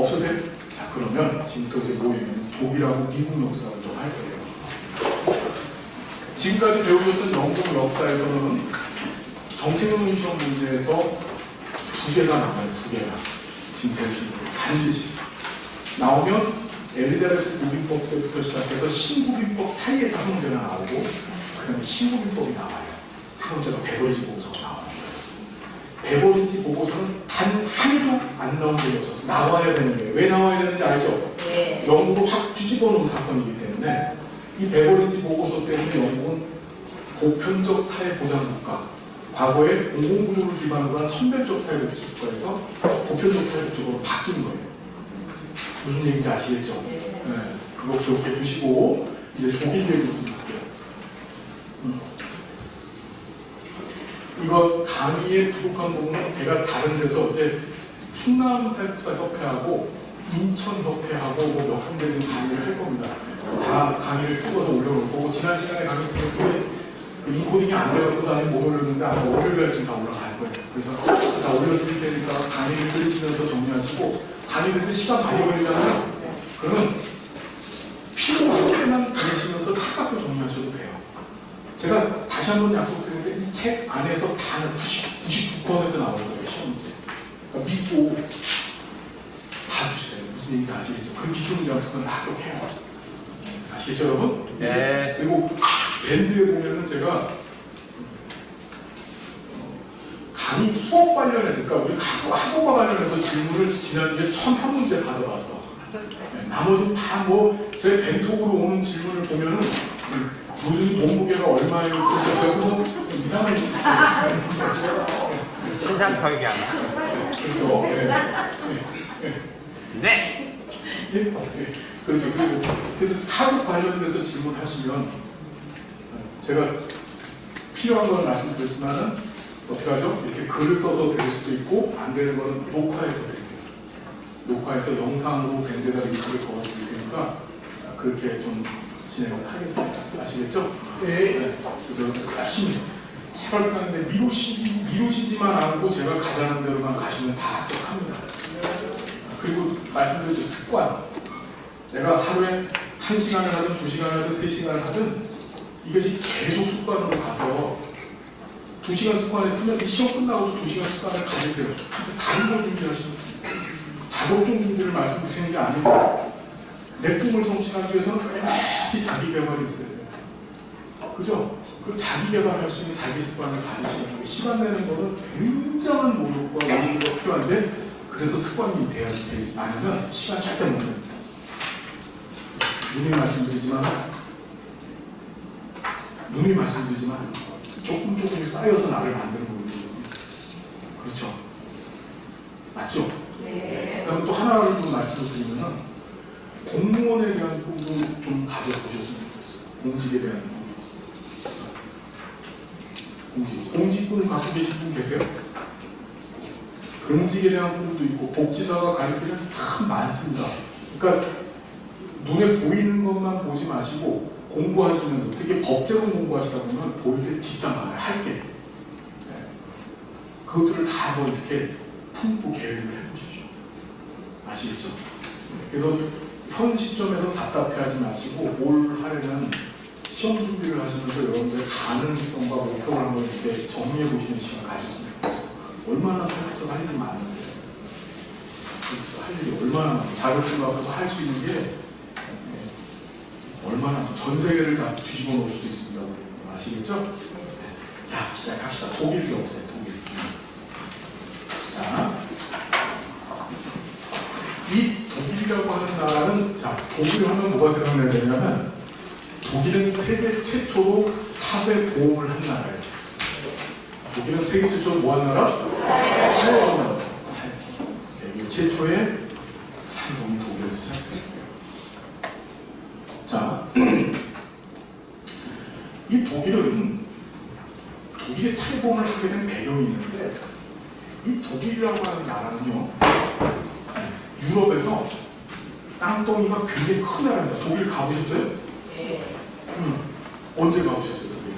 없으세요? 자, 그러면 지금부터 이제 모이면 독일하고 미국 역사를 좀 할 거예요. 지금까지 배우셨던 영국 역사에서는 정책논문 시험 문제에서 두 개가 나와요. 두 개가. 지금 배우신 거 반드시. 나오면 엘리자베스 국민법 때부터 시작해서 신국민법 사이에서 한 문제가 나오고 그 다음에 신국민법이 나와요. 세 번째가 베버리지 보고서가 나와요. 베버리지 보고서는 단 하나도 안 나온 적이 없었어요. 나와야 되는 거예요. 왜 나와야 되는지 알죠? 네. 영국을 확 뒤집어 놓은 사건이기 때문에 이 베버리지 보고서 때문에 영국은 보편적 사회보장국가, 과거에 공공구조를 기반으로 한 선별적 사회복지국가에서 보편적 사회복지국가로 바뀐 거예요. 무슨 얘기인지 아시겠죠? 네. 그거 기억해 두시고 이제 독일 얘기로 좀 할게요. 이거 강의에 부족한 부분은 제가 다른 데서 이제 충남사회복지사협회하고 인천협회하고 몇 군데 지금 강의를 할 겁니다. 다 강의를 찍어서 올려놓을 거고 지난 시간에 강의 들었는데 그 인코딩이 안 돼갖고 아직 못 올렸는데 아마 월요일날쯤 다 올라갈 거예요. 그래서 다 올려드릴 테니까 강의를 들으시면서 정리하시고 강의 듣는데 시간 많이 걸리잖아요. 그러면 필요한 때만 들으시면서 책 갖고 정리하셔도 돼요. 제가 다시 한번 약속드리는데 이 책 안에서 다 99% 나오는 거예요. 시험 문제. 그러니까 믿고 봐주세요. 무슨 얘기인지 아시겠죠? 그런 기출문제 같은 건 다 합격해요. 아시겠죠 여러분? 네. 그리고 밴드에 보면은 제가 강의 수업 관련해서, 그러니까 우리 학업과 관련해서 질문을 지난주에 1001문제 받아봤어. 나머지는 다 뭐 저희 밴톡으로 오는 질문을 보면은 요즘 몸무게가 얼마예요? 그래서 이상한 신상 설계하나. 그렇죠. 네. 그렇죠. 그래서 학업 관련돼서 질문하시면 제가 필요한 건 말씀드렸지만은 어떻게 하죠? 이렇게 글을 써서 드릴 수도 있고 안 되는 거는 녹화해서 드릴게요. 녹화해서 영상으로 밴드에다 링크를 걸어 드릴 테니까 그렇게 좀 진행을 하겠습니다. 아시겠죠? 네. 그래서 열심히 차별하는데 미루시지만 않고 제가 가자는 대로만 가시면 다 합격합니다. 그리고 말씀드렸죠. 습관. 내가 하루에 1시간을 하든 2시간을 하든 3시간을 하든 이것이 계속 습관으로 가서 2시간 습관했으면 시험 끝나고도 2시간 습관을 가지세요. 다른 거 준비하시면 자격증 준비를 말씀드리는 게 아니고 내 꿈을 성취하기 위해서는 끝까지 자기 개발이 있어야 돼요. 그죠? 그 자기 개발할 수 있는 자기 습관을 가지시는 거예요. 시간 내는 거는 굉장한 노력과 노력이 필요한데 그래서 습관이 돼야지 되지. 아니면 시간 절대 못 내요. 누누이 말씀드리지만 조금 쌓여서 나를 만드는 거거든요. 그렇죠? 맞죠? 네. 그다음에 또 하나를 좀 말씀을 드리면은 공무원에 대한 꿈도 좀 가져보셨으면 좋겠어요. 공직에 대한 꿈. 공직꿈 갖고 계신 분 계세요? 공직에 대한 꿈도 있고 복지사가 가르치는 참 많습니다. 그러니까 눈에 보이는 것만 보지 마시고 공부하시면서 특히 법제공 공부하시다 보면 보일 때 뒷담 많아요. 할 게. 그것들을 다 뭐 이렇게 품고 계획을 해보십시오. 아시겠죠? 그래서 현 시점에서 답답해하지 마시고 뭘 하려면 시험 준비를 하시면서 여러분들의 가능성과 목표를 한번 이렇게 정리해 보시는 시간 가졌으면 좋겠어요. 얼마나 생각해서 할 일이 많은데 할 일이 얼마나 많아요. 자격증 앞에서 할 수 있는 게 얼마나 전 세계를 다 뒤집어 놓을 수도 있습니다. 아시겠죠? 자, 시작합시다. 독일 역사예요. 독일. 자, 이 독일이라고 하는 나라는 독일 하면 뭐가 생각나야 되냐면 독일은 세계 최초로 사회 보험을 한 나라예요. 독일은 세계 최초로 뭐 한 나라? 사회보험. 세계 최초의 사회보험이 독일에서 시작됐어요. 자, 이 독일이 사회보험을 하게 된 배경이 있는데 이 독일이라고 하는 나라는요 유럽에서 땅덩이가 굉장히 큰 나라입니다. 독일 가보셨어요? 네. 언제 가보셨어요? 독일?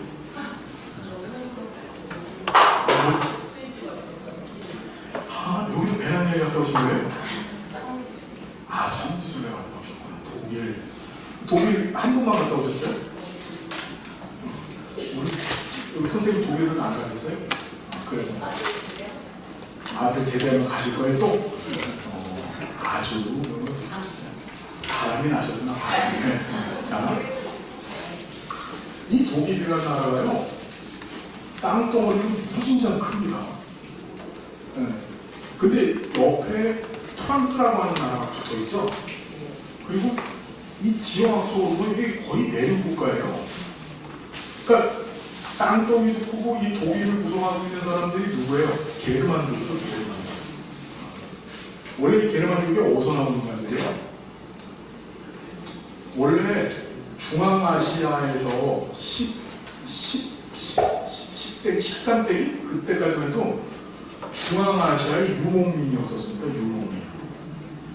여기도 배낭여행 갔다 오신 거예요? 독일 한 번만 갔다 오셨어요? 우리 여기 선생님 독일은 안 가셨어요? 그래요. 아들 제대하면 가실 거예요 또? 아주 바람이 나셨구나. 네. 자, 이 독일이라는 나라가요 땅덩어리는 무진장 큽니다. 네. 근데 옆에 프랑스라고 하는 나라가 붙어있죠. 그리고 이 지형학적으로 이게 거의 내륙 국가예요. 그러니까 땅덩이도 크고 이 독일을 구성하고 있는 사람들이 누구예요? 게르만족이죠. 게르만족. 원래 이 게르만족이 어디서 나오는 말이에요? 원래 중앙아시아에서 13세기 그때까지만 해도 중앙아시아의 유목민이었었습니다.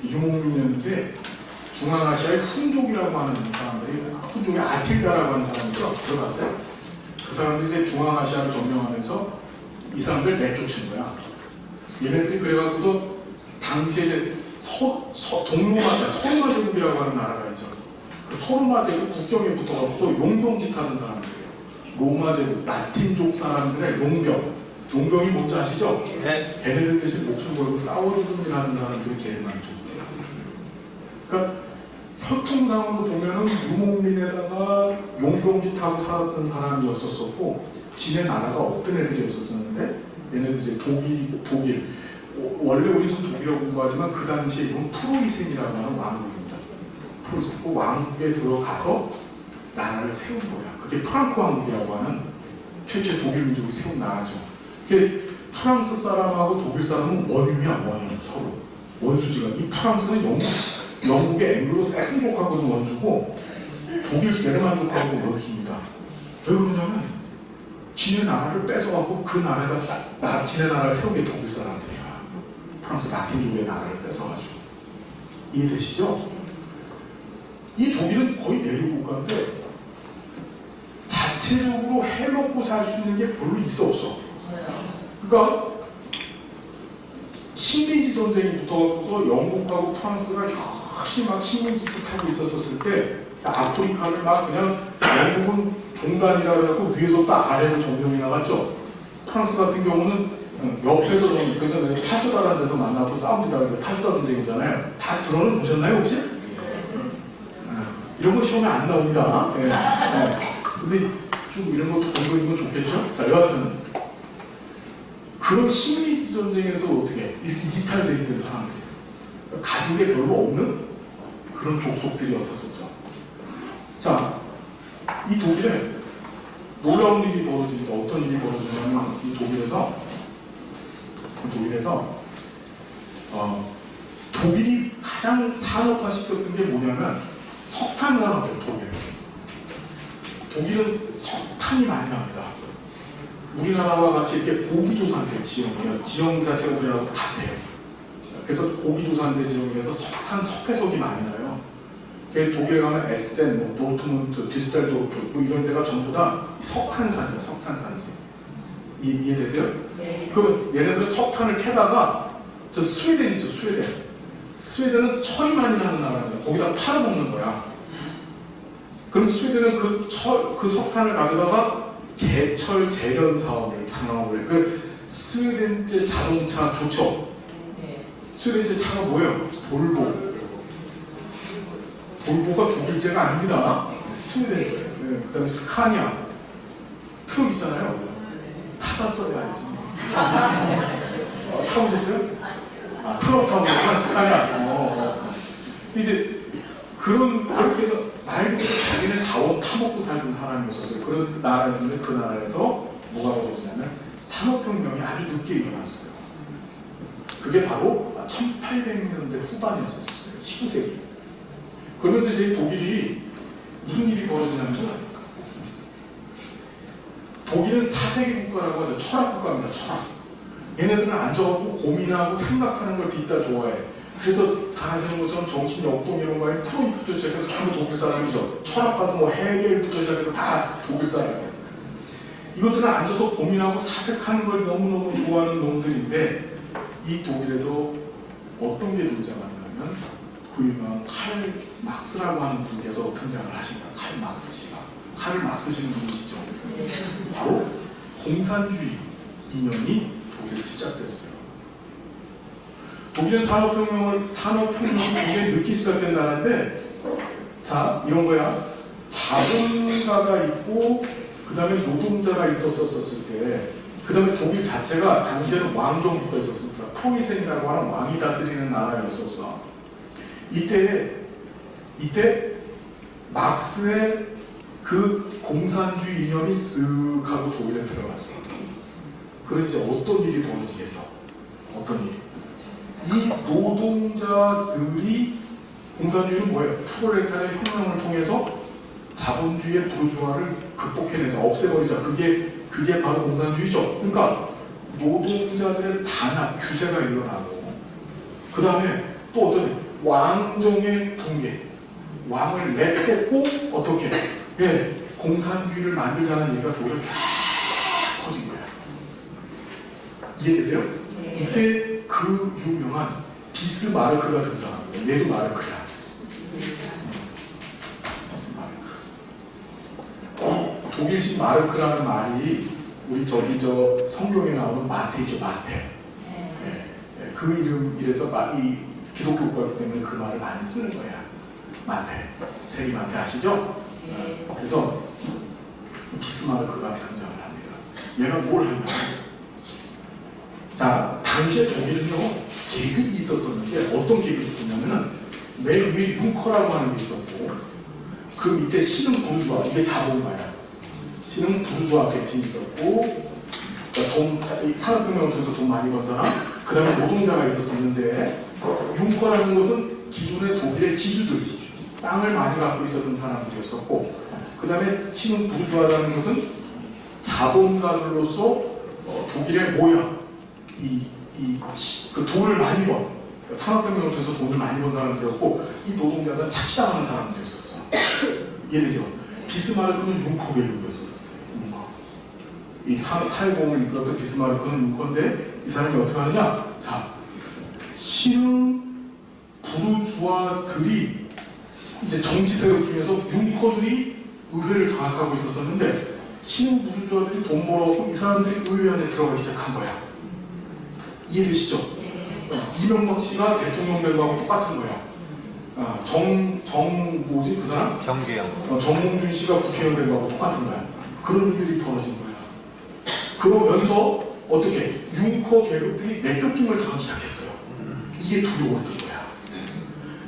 유목민이었는데 중앙아시아의 훈족이라고 하는 사람들이, 훈족의 아틸다라고 하는 사람이죠. 들어봤어요? 그 사람들이 이제 중앙아시아를 점령하면서 이 사람들 내쫓은 거야. 얘네들이 그래갖고서 당시에 이제 서로마 제국이라고 하는 나라가 있죠. 그 서로마 제국 국경에 붙어갖고서 용병짓 하는 사람들이에요. 로마 제국, 라틴족 사람들의 용병이 뭔지 아시죠? 네. 걔네들 대신 목숨 걸고 싸워주는 일 하는 사람들이 게르만족이었었어요. 그러니까 혈통상으로 보면은 유목민에다가 용병짓하고 살았던 사람이었었고, 지네 나라가 없던 애들이었었는데, 얘네들 이제 독일. 원래 우리 지금 독일이라고 공부하지만 그 당시에 이건 프로이센이라고 하는 왕국입니다. 프로이센. 그 왕국에 들어가서 나라를 세운 거야. 그게 프랑크 왕국이라고 하는 최초의 독일 민족이 세운 나라죠. 그게 프랑스 사람하고 독일 사람은 원이야, 서로. 원수지간. 이 프랑스는 영국의 앵글로 세스족하고도 원주고, 독일 게르만족하고 원수입니다. 왜 그러냐면, 지네 나라를 뺏어갖고 그 나라에다 지네 나라를 세운 게 독일 사람들이야. 프랑스 라틴족의 나라를 뺏어가지고. 이해되시죠? 이 독일은 거의 내륙 국가인데, 자체적으로 해먹고 살 수 있는 게 별로 있어 없어. 그러니까 식민지 전쟁이 붙어서 영국하고 프랑스가 역시 막 식민지짓하고 있었을 때 아프리카를 막 그냥 영국은 종단이라 해갖고 위에서부터 아래로 점령이 나갔죠. 프랑스 같은 경우는 옆에서 그래서 파주다라는 데서 만나고 싸움이다. 파주다 전쟁이잖아요. 다 들어는 보셨나요 혹시? 이런 거 시험에 안 나옵니다. 네. 네. 근데 좀 이런 것도 공부해 주면 좋겠죠? 자, 여하튼 그런 식민지 전쟁에서 어떻게 이렇게 이탈돼 있던 사람들, 가족에 별로 없는 그런 족속들이었었죠. 자, 이 독일에 놀라운 일이 벌어집니다. 어떤 일이 벌어지냐면 이 독일이 가장 산업화시켰던 게 뭐냐면 석탄 산업이에요. 독일은 석탄이 많이 납니다. 우리나라와 같이 이렇게 고기조산대 지형이에요. 지형 자체가 우리나라와 같아요. 그래서 고기조산대 지형에서 석회석이 많이 나요. 독일에 가면 에센, 도르트문트, 뒤셀도르프 이런 데가 전부 다 석탄산지. 이해되세요? 네. 그러면 얘네들은 석탄을 캐다가 저 스웨덴이죠, 스웨덴은 철이 많이 나는 나라입니다. 거기다 팔아먹는 거야. 그럼 스웨덴은 그 석탄을 가져다가 제철 재련 산업을 그 스웨덴제 자동차 좋죠? 스웨덴제 차가 뭐예요? 볼보가 독일제가 아닙니다. 스웨덴제. 네. 그 다음에 스카니아. 트럭 있잖아요. 타봤어야 알지. 타보셨어요? 트럭 타보셨구나, 스카니아. 이제 그렇게 해서 말 그대로 자기네 자원 타먹고 살던 사람이었었어요. 그런 나라에서는 그 나라에서 뭐가 벌어지냐면 산업혁명이 아주 늦게 일어났어요. 그게 바로 1800년대 후반이었었어요. 19세기. 그러면서 이제 독일이 무슨 일이 벌어지냐면 독일은 사세계 국가라고 하죠. 철학 국가입니다. 철학. 얘네들은 앉아갖고 고민하고 생각하는 걸 뒷다 좋아해. 그래서 잘 아시는 것처럼 정신 역동 이런 거에 프로이트부터 시작해서 전부 독일 사람이죠. 철학가도 뭐 해겔부터 시작해서 다 독일 사람이에요. 이것들은 앉아서 고민하고 사색하는 걸 너무너무 좋아하는 놈들인데 이 독일에서 어떤 게 등장하냐면 그 유명한 칼 막스라고 하는 분께서 등장을 하십니다. 칼 막스 씨가. 칼을 막 쓰시는 분이시죠. 바로 공산주의 이념이 독일에서 시작됐어요. 독일은 산업혁명을 굉장히 늦게 시작된 나라인데, 자, 이런 거야. 자본가가 있고, 그 다음에 노동자가 있었을 때, 그 다음에 독일 자체가 당시에는 왕정국가 있었습니다. 프로이센이라고 하는 왕이 다스리는 나라였었어. 이때 막스의 그 공산주의 이념이 쓱 하고 독일에 들어갔어. 그러지 어떤 일이 벌어지겠어? 어떤 일? 이 노동자들이, 공산주의는 뭐예요? 프롤레타리아 혁명을 통해서 자본주의의 부르주아를 극복해내자, 없애버리자. 그게 바로 공산주의죠. 그러니까 노동자들의 단합, 규제가 일어나고, 그 다음에 또 어떤 왕정의 붕괴, 왕을 내쫓고 어떻게? 예, 공산주의를 만들자는 얘기가 독일에 쫙 퍼진 거예요. 이해되세요? 네. 이때 그 유명한 비스마르크가 등장합니다. 얘도 마르크야. 비스마르크. 독일식 마르크라는 말이 우리 저 성경에 나오는 마태죠, 마태. 예, 그 이름이라서 이 기독교 국가이기 때문에 그 말을 많이 쓰는 거야. 마태. 세리 마태 아시죠? 그래서 비스마르크가 등장을 합니다. 얘가 뭘 하냐? 자, 당시에 독일은요, 계급이 있었었는데, 어떤 계급이 있었냐면은 맨 위에 융커라고 하는 게 있었고, 그 밑에 신흥 부르주아, 이게 자본가야. 신흥 부르주아 계층이 있었고, 그러니까 산업혁명을 통해서 돈 많이 번 사람, 그 다음에 노동자가 있었었는데, 융커라는 것은 기존의 독일의 지주들, 땅을 많이 갖고 있었던 사람들이었었고, 그 다음에 신흥 부르주아라는 것은 자본가들로서 독일의 모양, 그 돈을 많이 번, 그러니까 산업혁명을 통해서 돈을 많이 번 사람들이었고, 이 노동자들은 착취당하는 사람들이었었어. 이해되죠? 비스마르크는 융커 계급이었었어요. 융커. 이 사회공을 이끌었던 비스마르크는 융커인데, 이 사람이 어떻게 하느냐? 자, 신흥 부르주아들이 이제 정치 세력 중에서 융커들이 의회를 장악하고 있었는데, 신흥 부르주아들이 돈 벌어갖고 이 사람들이 의회 안에 들어가기 시작한 거야. 이해되시죠? 이명박 씨가 대통령 된 거하고 똑같은 거야. 뭐지 그 사람? 정계영. 정몽준 씨가 국회의원 된 거하고 똑같은 거야. 그런 일들이 벌어진 거야. 그러면서 어떻게 융커 계급들이 내쫓김을 당하기 시작했어요. 이게 두려웠던 거야.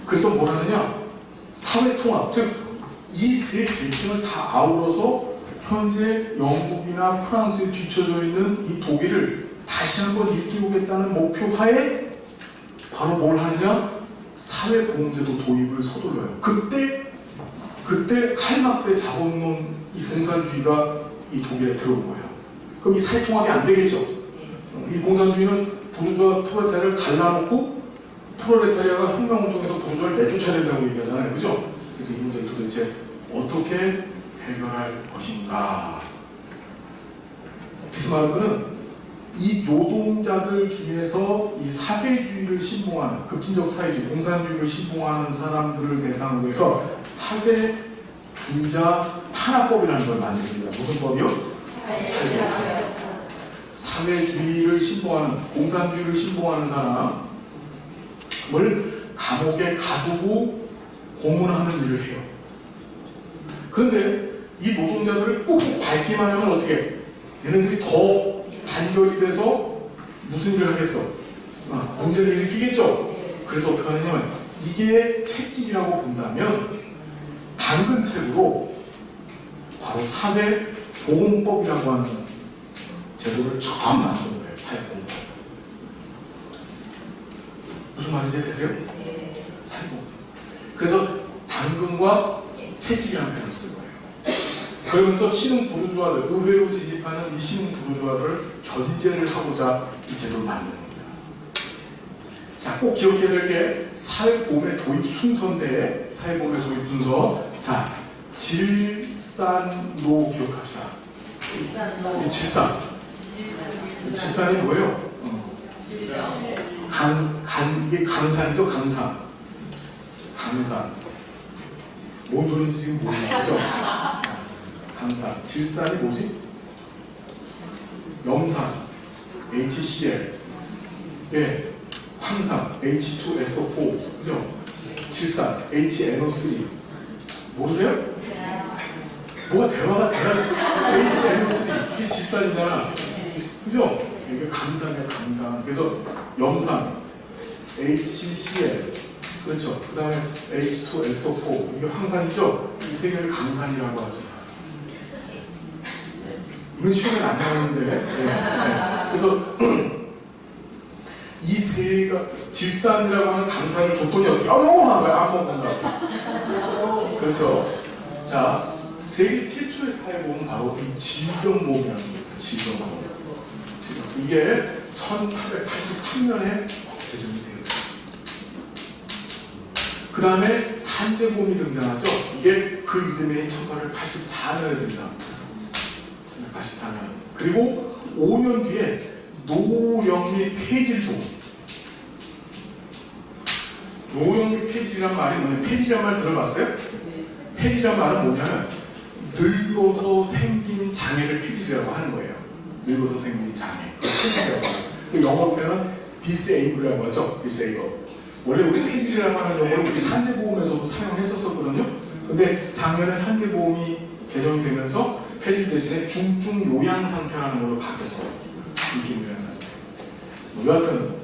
그래서 뭘 하느냐? 사회통합, 즉 이 세 계층을 다 아우러서 현재 영국이나 프랑스에 뒤처져 있는 이 독일을 다시 한번 일깨우겠다는 목표 하에 바로 뭘 하느냐? 사회보험제도 도입을 서둘러요. 그때 칼막스의 자본론, 이 공산주의가 이 독일에 들어온 거예요. 그럼 이 사회통합이 안 되겠죠. 이 공산주의는 부르주아 프롤레타리아를 갈라놓고 프롤레타리아가 혁명을 통해서 부르주아를 내쫓아야 된다고 얘기하잖아요. 그죠? 그래서 이 문제를 도대체 어떻게 해결할 것인가? 비스마르크는 이 노동자들 중에서 이 사회주의를 신봉하는, 급진적 사회주의, 공산주의를 신봉하는 사람들을 대상으로 해서 사회주의자 탄압법이라는 걸 만듭니다. 무슨 법이요? 사회주의를 신봉하는, 공산주의를 신봉하는 사람을 감옥에 가두고 고문하는 일을 해요. 그런데 이 노동자들을 꾹꾹 밟기만 하면 어떻게? 얘네들이 더 단결이 돼서 무슨 일을 하겠어? 문제를 일으키겠죠? 그래서 어떻게 하느냐면, 이게 채찍이라고 본다면 당근책으로 바로 사회보험법이라고 하는 제도를 처음 만든 거예요. 사회보험법. 무슨 말인지 되세요? 사회보험. 그래서 당근과 채찍이라는 표현을 쓴 거예요. 그러면서 신흥 부르주아들, 의회로 진입하는 이 신흥 부르주아를 견제를 하고자 이 제도를 만든 겁니다. 자, 꼭 기억해야 될 게 사회보험의 도입 순서인데, 사회보험의 도입 순서. 자, 질산로 기억합시다. 질산이 뭐예요? 이게 강산이죠, 강산. 강산. 뭔 소리인지 지금 모르겠죠? 강산. 질산이 뭐지? 염산. HCl. 예. 황산. H2SO4. 그죠? 질산. HNO3. 모르세요? 뭐가 대화가 돼야지. HNO3. 이게 질산이잖아. 그죠? 이게 강산이야, 강산. 그래서 염산. HCl. 그렇죠. 그 다음에 H2SO4. 이게 황산이죠? 이 세 개를 강산이라고 하지. 이건 시험에 안 나오는데. 네. 그래서 이 세 개가 질산이라고 하는 강산을 줬더니 어떻게 넘어간 거야? 안 먹는다고. 그렇죠. 자, 세계 최초의 사회보험은 바로 이 질병보험이라는 겁니다. 질병보험. 이게 1883년에 제정이 되었죠. 그 다음에 산재보험이 등장하죠. 이게 그 이듬해인 1884년에 등장합니다. 1884년. 그리고 5년 뒤에 노령 및 폐질보험. 노령 및 폐질이란 말이 뭐냐? 폐질이란 말 들어봤어요? 폐질이란 말은 뭐냐면 늙어서 생긴 장애를 폐질이라고 하는 거예요. 늙어서 생긴 장애. 폐질이라고 하는 거예요. 영어 표현은 disable이라고 하죠. disable. 원래 우리 폐질이라고 하는 용어를 우리 산재보험에서도 사용했었거든요. 근데 작년에 산재보험이 개정이 되면서 폐질 대신에 중증 요양 상태라는 걸로 바뀌었어요. 중증 요양 상태. 여하튼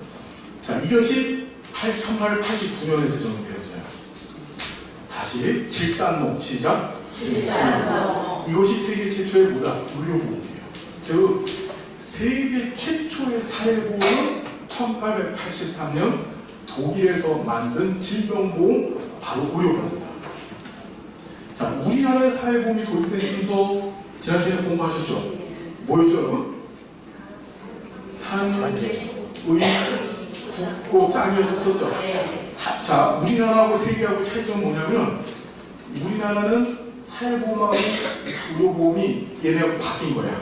자, 이것이 1889년에 제정이 되었어요. 다시 질산노 시작. 질산노. 이것이 세계 최초의 뭐다? 의료보험이에요. 즉 세계 최초의 사회보험은 1883년 독일에서 만든 질병보험, 바로 의료보험입니다. 자, 우리나라의 사회보험이 도입된 순서 지난 시간에 공부하셨죠? 뭐였죠, 여러분? 국고 짱이었었죠. 자, 우리나라하고 세계하고 차이점은 뭐냐면 우리나라는 사회보험하고 의료보험이 얘네하고 바뀐 거야.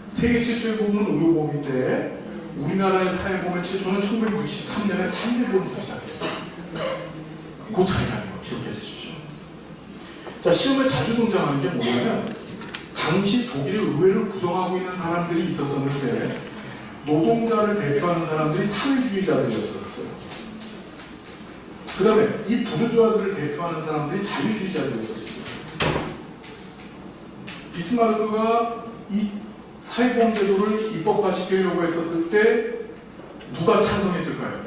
세계 최초의 보험은 의료보험인데 우리나라의 사회보험의 최초는 1963년에 산재보험부터 시작했어요. 그 차이라는 거 기억해 주십시오. 자, 시험에 자주 등장하는 게 뭐냐면 당시 독일의 의회를 구성하고 있는 사람들이 있었었는데 노동자를 대표하는 사람들이 사회주의자들이었었어요. 그 다음에 이 부르주아들을 대표하는 사람들이 자유주의자들이었었습니다. 비스마르크가 이 사회보험 제도를 입법화시키려고 했었을 때 누가 찬성했을까요?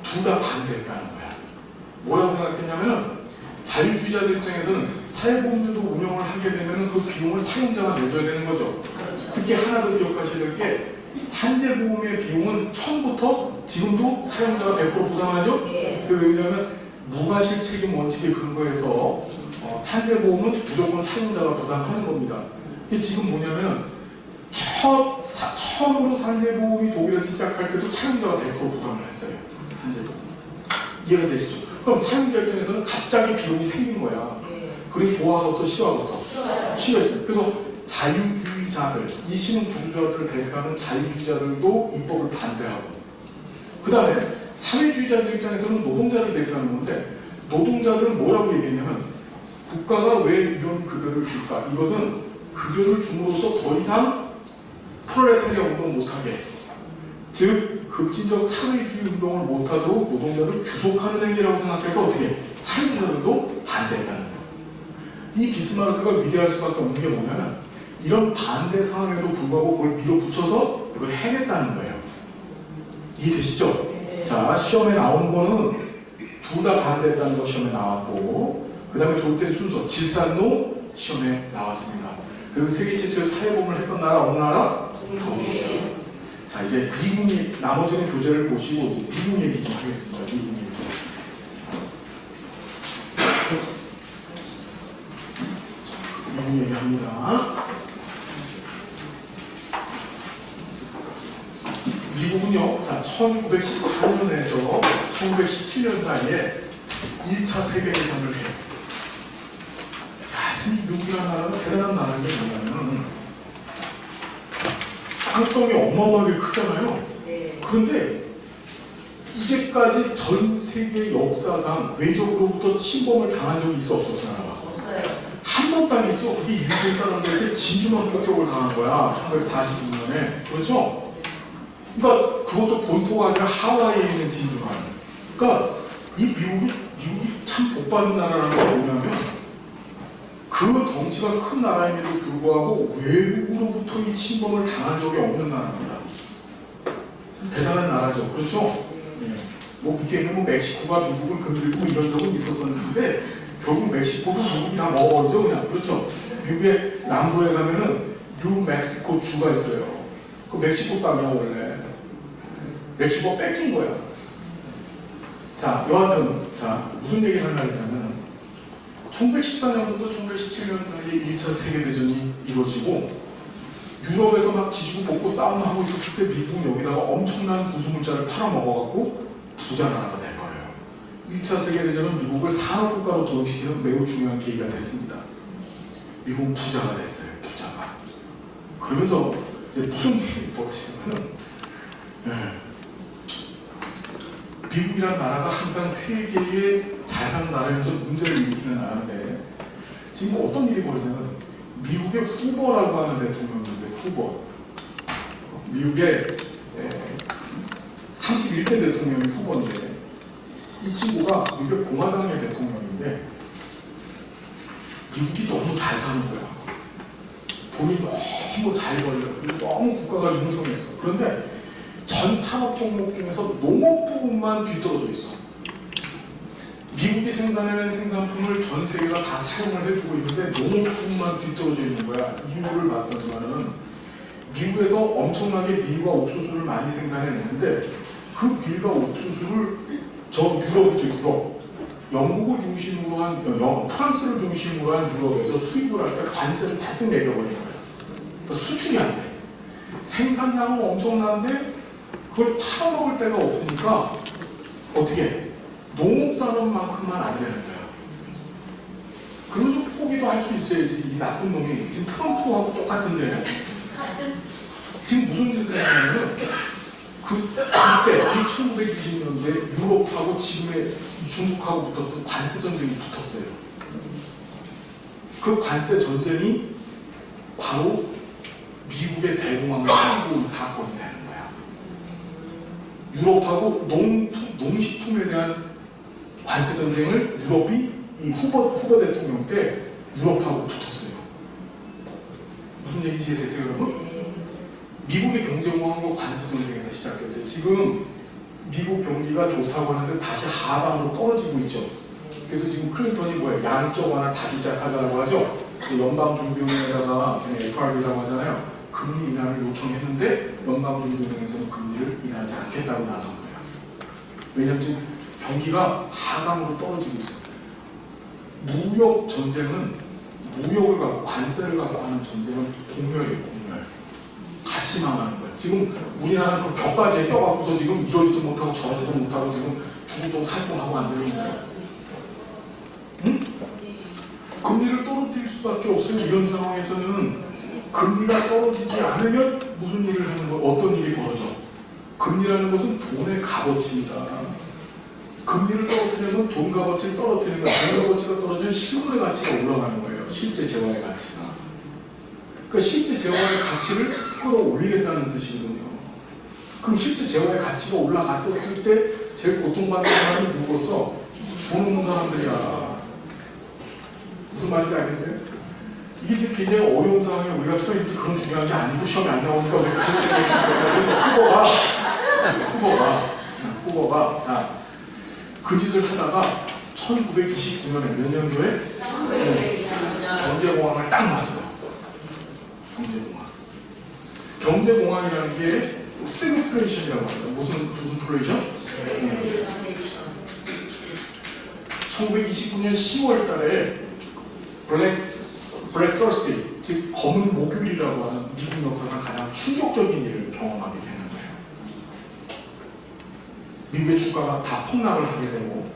둘 다 반대했다는 거야. 뭐라고 생각했냐면 자유주의자들 입장에서는 사회보험제도 운영을 하게 되면 그 비용을 사용자가 내줘야 되는 거죠. 특히 하나 더 기억하셔야 될 게 산재보험의 비용은 처음부터 지금도 사용자가 100% 부담하죠? 왜냐하면 무과실 책임 원칙에 근거해서 산재보험은 무조건 사용자가 부담하는 겁니다. 이게 지금 뭐냐면 처음으로 산재보험이 독일에서 시작할 때도 사용자가 100% 부담을 했어요. 산재보험. 이해가 되시죠? 그럼 사용자 입장에서는 갑자기 비용이 생긴 거야. 그게 좋아하겠어? 싫어하겠어? 싫어했어요. 그래서 자유주의자들, 이 시민 부르주아들을 대표하는 자유주의자들도 입법을 반대하고, 그 다음에 사회주의자들 입장에서는 노동자를 대표하는 건데 노동자들은 뭐라고 얘기했냐면 국가가 왜 이런 급여를 줄까? 이것은 급여를 줌으로써 더 이상 프롤레타리아 운동 못하게, 즉 급진적 사회주의 운동을 못하도록 노동자를 규속하는 행위라고 생각해서 어떻게 사회주의자들도 반대했다는 거예요. 이 비스마르크가 위대할 수밖에 없는 게 뭐냐면 이런 반대 상황에도 불구하고 그걸 밀어붙여서 그걸 해냈다는 거예요. 이해되시죠? 자, 시험에 나온 거는 둘 다 반대했다는 거 시험에 나왔고, 그 다음에 도입된 순서 질산노 시험에 나왔습니다. 그리고 세계 최초의 사회보험을 했던 나라 어느 나라? 독일. 자, 이제 미국, 나머지는 교재를 보시고 이제 미국 얘기 좀 하겠습니다. 미국 얘기. 미국 얘기합니다. 미국은요, 자, 1914년에서 1917년 사이에 1차 세계대전을 해요. 참 미국이라는 나라는 대단한 나라인 게 뭐냐면 땅덩이 어마어마하게 크잖아요. 그런데 이제까지 전 세계 역사상 외적으로부터 침범을 당한 적이 있어 없어? 없어요. 한 번도 안 있어. 그게 일본 사람들한테 진주만 폭격을 당한 거야. 1946년에. 그렇죠? 그러니까 그것도 본토가 아니라 하와이에 있는 진주만. 그러니까 이 미국이 참 복받은 나라라는 걸 뭐냐면 그 덩치가 큰 나라임에도 불구하고 외국으로부터 이 침범을 당한 적이 없는 나라입니다. 대단한 나라죠. 그렇죠? 예. 뭐 그때는 뭐 멕시코가 미국을 건들고 이런 적은 있었었는데 결국 멕시코도 미국이 다 먹어버리죠. 그냥. 그렇죠? 미국의 남부에 가면은 뉴멕시코 주가 있어요. 그 멕시코 땅이야 원래. 멕시코 뺏긴 거야. 자, 여하튼 자 무슨 얘기를 하려면 1914년부터 1917년 사이에 1차 세계대전이 이루어지고 유럽에서 막 지지고 볶고 싸움하고 있었을 때 미국은 여기다가 엄청난 구조물자를 팔아먹어갖고 부자 나라가 될 거예요. 1차 세계대전은 미국을 산업국가로 도약시키는 매우 중요한 계기가 됐습니다. 미국은 부자가 됐어요. 부자가. 그러면서 이제 무슨 일이 벌어지냐면 미국이라는 나라가 항상 세계에 잘 사는 나라면서 문제를 일으키는 나라인데 지금 어떤 일이 벌어지냐면 미국의 후보라고 하는 대통령이 있어요. 후보. 미국의 31대 대통령이 후보인데 이 친구가 미국의 공화당의 대통령인데 미국이 너무 잘 사는 거야. 돈이 너무 잘 벌려. 너무 국가가 융성했어. 그런데 전 산업 종목 중에서 농업 부분만 뒤떨어져 있어. 미국이 생산해낸 생산품을 전 세계가 다 사용을 해주고 있는데 농업 부분만 뒤떨어져 있는 거야. 이유를 봤더니만은 미국에서 엄청나게 밀과 옥수수를 많이 생산해내는데 그 밀과 옥수수를 저 유럽이죠. 유럽. 영국을 중심으로 한 프랑스를 중심으로 한 유럽에서 수입을 할 때 관세를 잔뜩 매겨버린 거야. 그러니까 수출이 안 돼. 생산량은 엄청난데 그걸 팔아먹을 데가 없으니까 어떻게 해? 농업산업만큼만 안 되는 거야. 그러면 좀 포기도 할 수 있어야지. 이 나쁜 놈이 지금 트럼프하고 똑같은데 지금 무슨 짓을 하냐면 그때 이 1920년대 유럽하고 지금의 중국하고 붙었던 관세 전쟁이 붙었어요. 그 관세 전쟁이 바로 미국의 대공황을 끌고 온 사건이 되는 거야. 유럽하고 농식품에 대한 관세 전쟁을 유럽이 이 후보 대통령 때 유럽하고 붙었어요. 무슨 얘기인지 이해되세요, 여러분? 미국의 경제공황과 관세 전쟁에서 시작했어요. 지금 미국 경기가 좋다고 하는데 다시 하방으로 떨어지고 있죠. 그래서 지금 클린턴이 뭐예요? 양적 완화 다시 시작하자고 하죠. 연방준비은행에다가 FRB라고 하잖아요. 금리 인하를 요청했는데 연방준비은행에서는 금리를 인하지 않겠다고 나선 거예요. 왜냐하면 지금 경기가 하강으로 떨어지고 있어요. 무역 전쟁은 무역을 갖고 관세를 갖고 하는 전쟁은 공멸이에요. 공멸. 같이 망하는 거예요. 지금 우리나라는 그 격가지에 껴갖고서 지금 이러지도 못하고 저러지도 못하고 지금 죽을똥 살똥하고 앉아있는 거예요. 응? 금리를 떨어뜨릴 수밖에 없으면 이런 상황에서는 금리가 떨어지지 않으면 무슨 일을 하는 거예요? 어떤 일이 벌어져? 금리라는 것은 돈의 값어치입니다. 금리를 떨어뜨리면 돈 값어치를 떨어뜨리는 거예요. 돈 값어치가 떨어지면 실물의 가치가 올라가는 거예요. 실제 재화의 가치가. 그러니까 실제 재화의 가치를 끌어올리겠다는 뜻이거든요. 그럼 실제 재화의 가치가 올라갔었을 때 제일 고통받는 사람이 누구였어? 돈 없는 사람들이야. 무슨 말인지 알겠어요? 이게 지금 굉장히 어려운 상황에 우리가 처음에 그런 중요한 게 아니고 시험이 안 나오니까 왜 그런 생각이 들었어? 그래서 후보가 자, 그 짓을 하다가 1929년에 몇 년도에 경제공황을 딱 맞아요. 경제공황이라는 게 스태그플레이션이라고 합니다. 무슨 플레이션? 1929년 10월 달에 블랙 서스티, 즉 검은 목요일이라고 하는 미국 역사상 가장 충격적인 일을 경험하게 되는 거예요. 미국의 주가가 다 폭락을 하게 되고,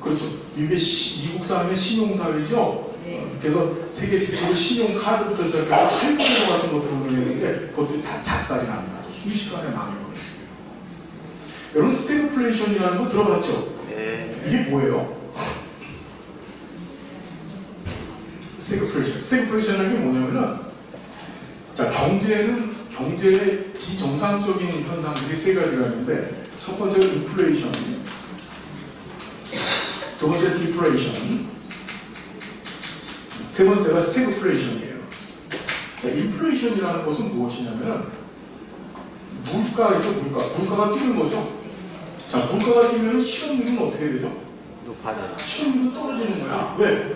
그렇죠. 미국 사람의 신용사회죠. 그래서 세계 지수로 신용카드부터 시작해서 할부로 같은 것들을 운영했는데 그것들이 다 작살이 납니다. 순식간에 망해버렸어요. 여러분 스태그플레이션이라는 거 들어봤죠? 네. 이게 뭐예요? 스태그플레이션이라는 게 뭐냐면은, 자, 경제의 비정상적인 현상들이 세 가지가 있는데, 첫 번째가 인플레이션, 두 번째 디플레이션, 세 번째가 스태그플레이션이에요. 자, 인플레이션이라는 것은 무엇이냐면 물가이죠, 물가가 뛰는 거죠. 자, 물가가 뛰면 실업률은 어떻게 되죠? 높아져요. 실업률은 떨어지는 거야. 왜?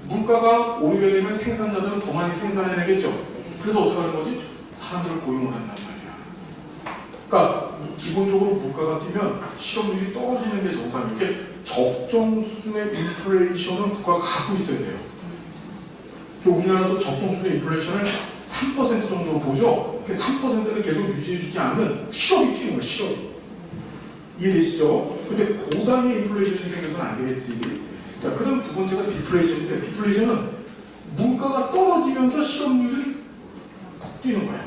물가가 오르게 되면 생산자들은 더 많이 생산해내겠죠. 그래서 어떻게 하는 거지? 사람들을 고용을 한단 말이야. 그러니까 기본적으로 물가가 뛰면 실업률이 떨어지는 게 정상이에요. 이렇게 적정 수준의 인플레이션은 국가가 갖고 있어야 돼요. 우리나라도 적정 수준의 인플레이션을 3% 정도로 보죠. 그 3%를 계속 유지해주지 않으면 실업이 튀는 거예요. 실업이. 이해되시죠? 근데 고단위의 인플레이션이 생겨서는 안 되겠지. 자, 그다음 두 번째가 디플레이션인데, 디플레이션은 물가가 떨어지면서 실업률이 푹 뛰는 거야.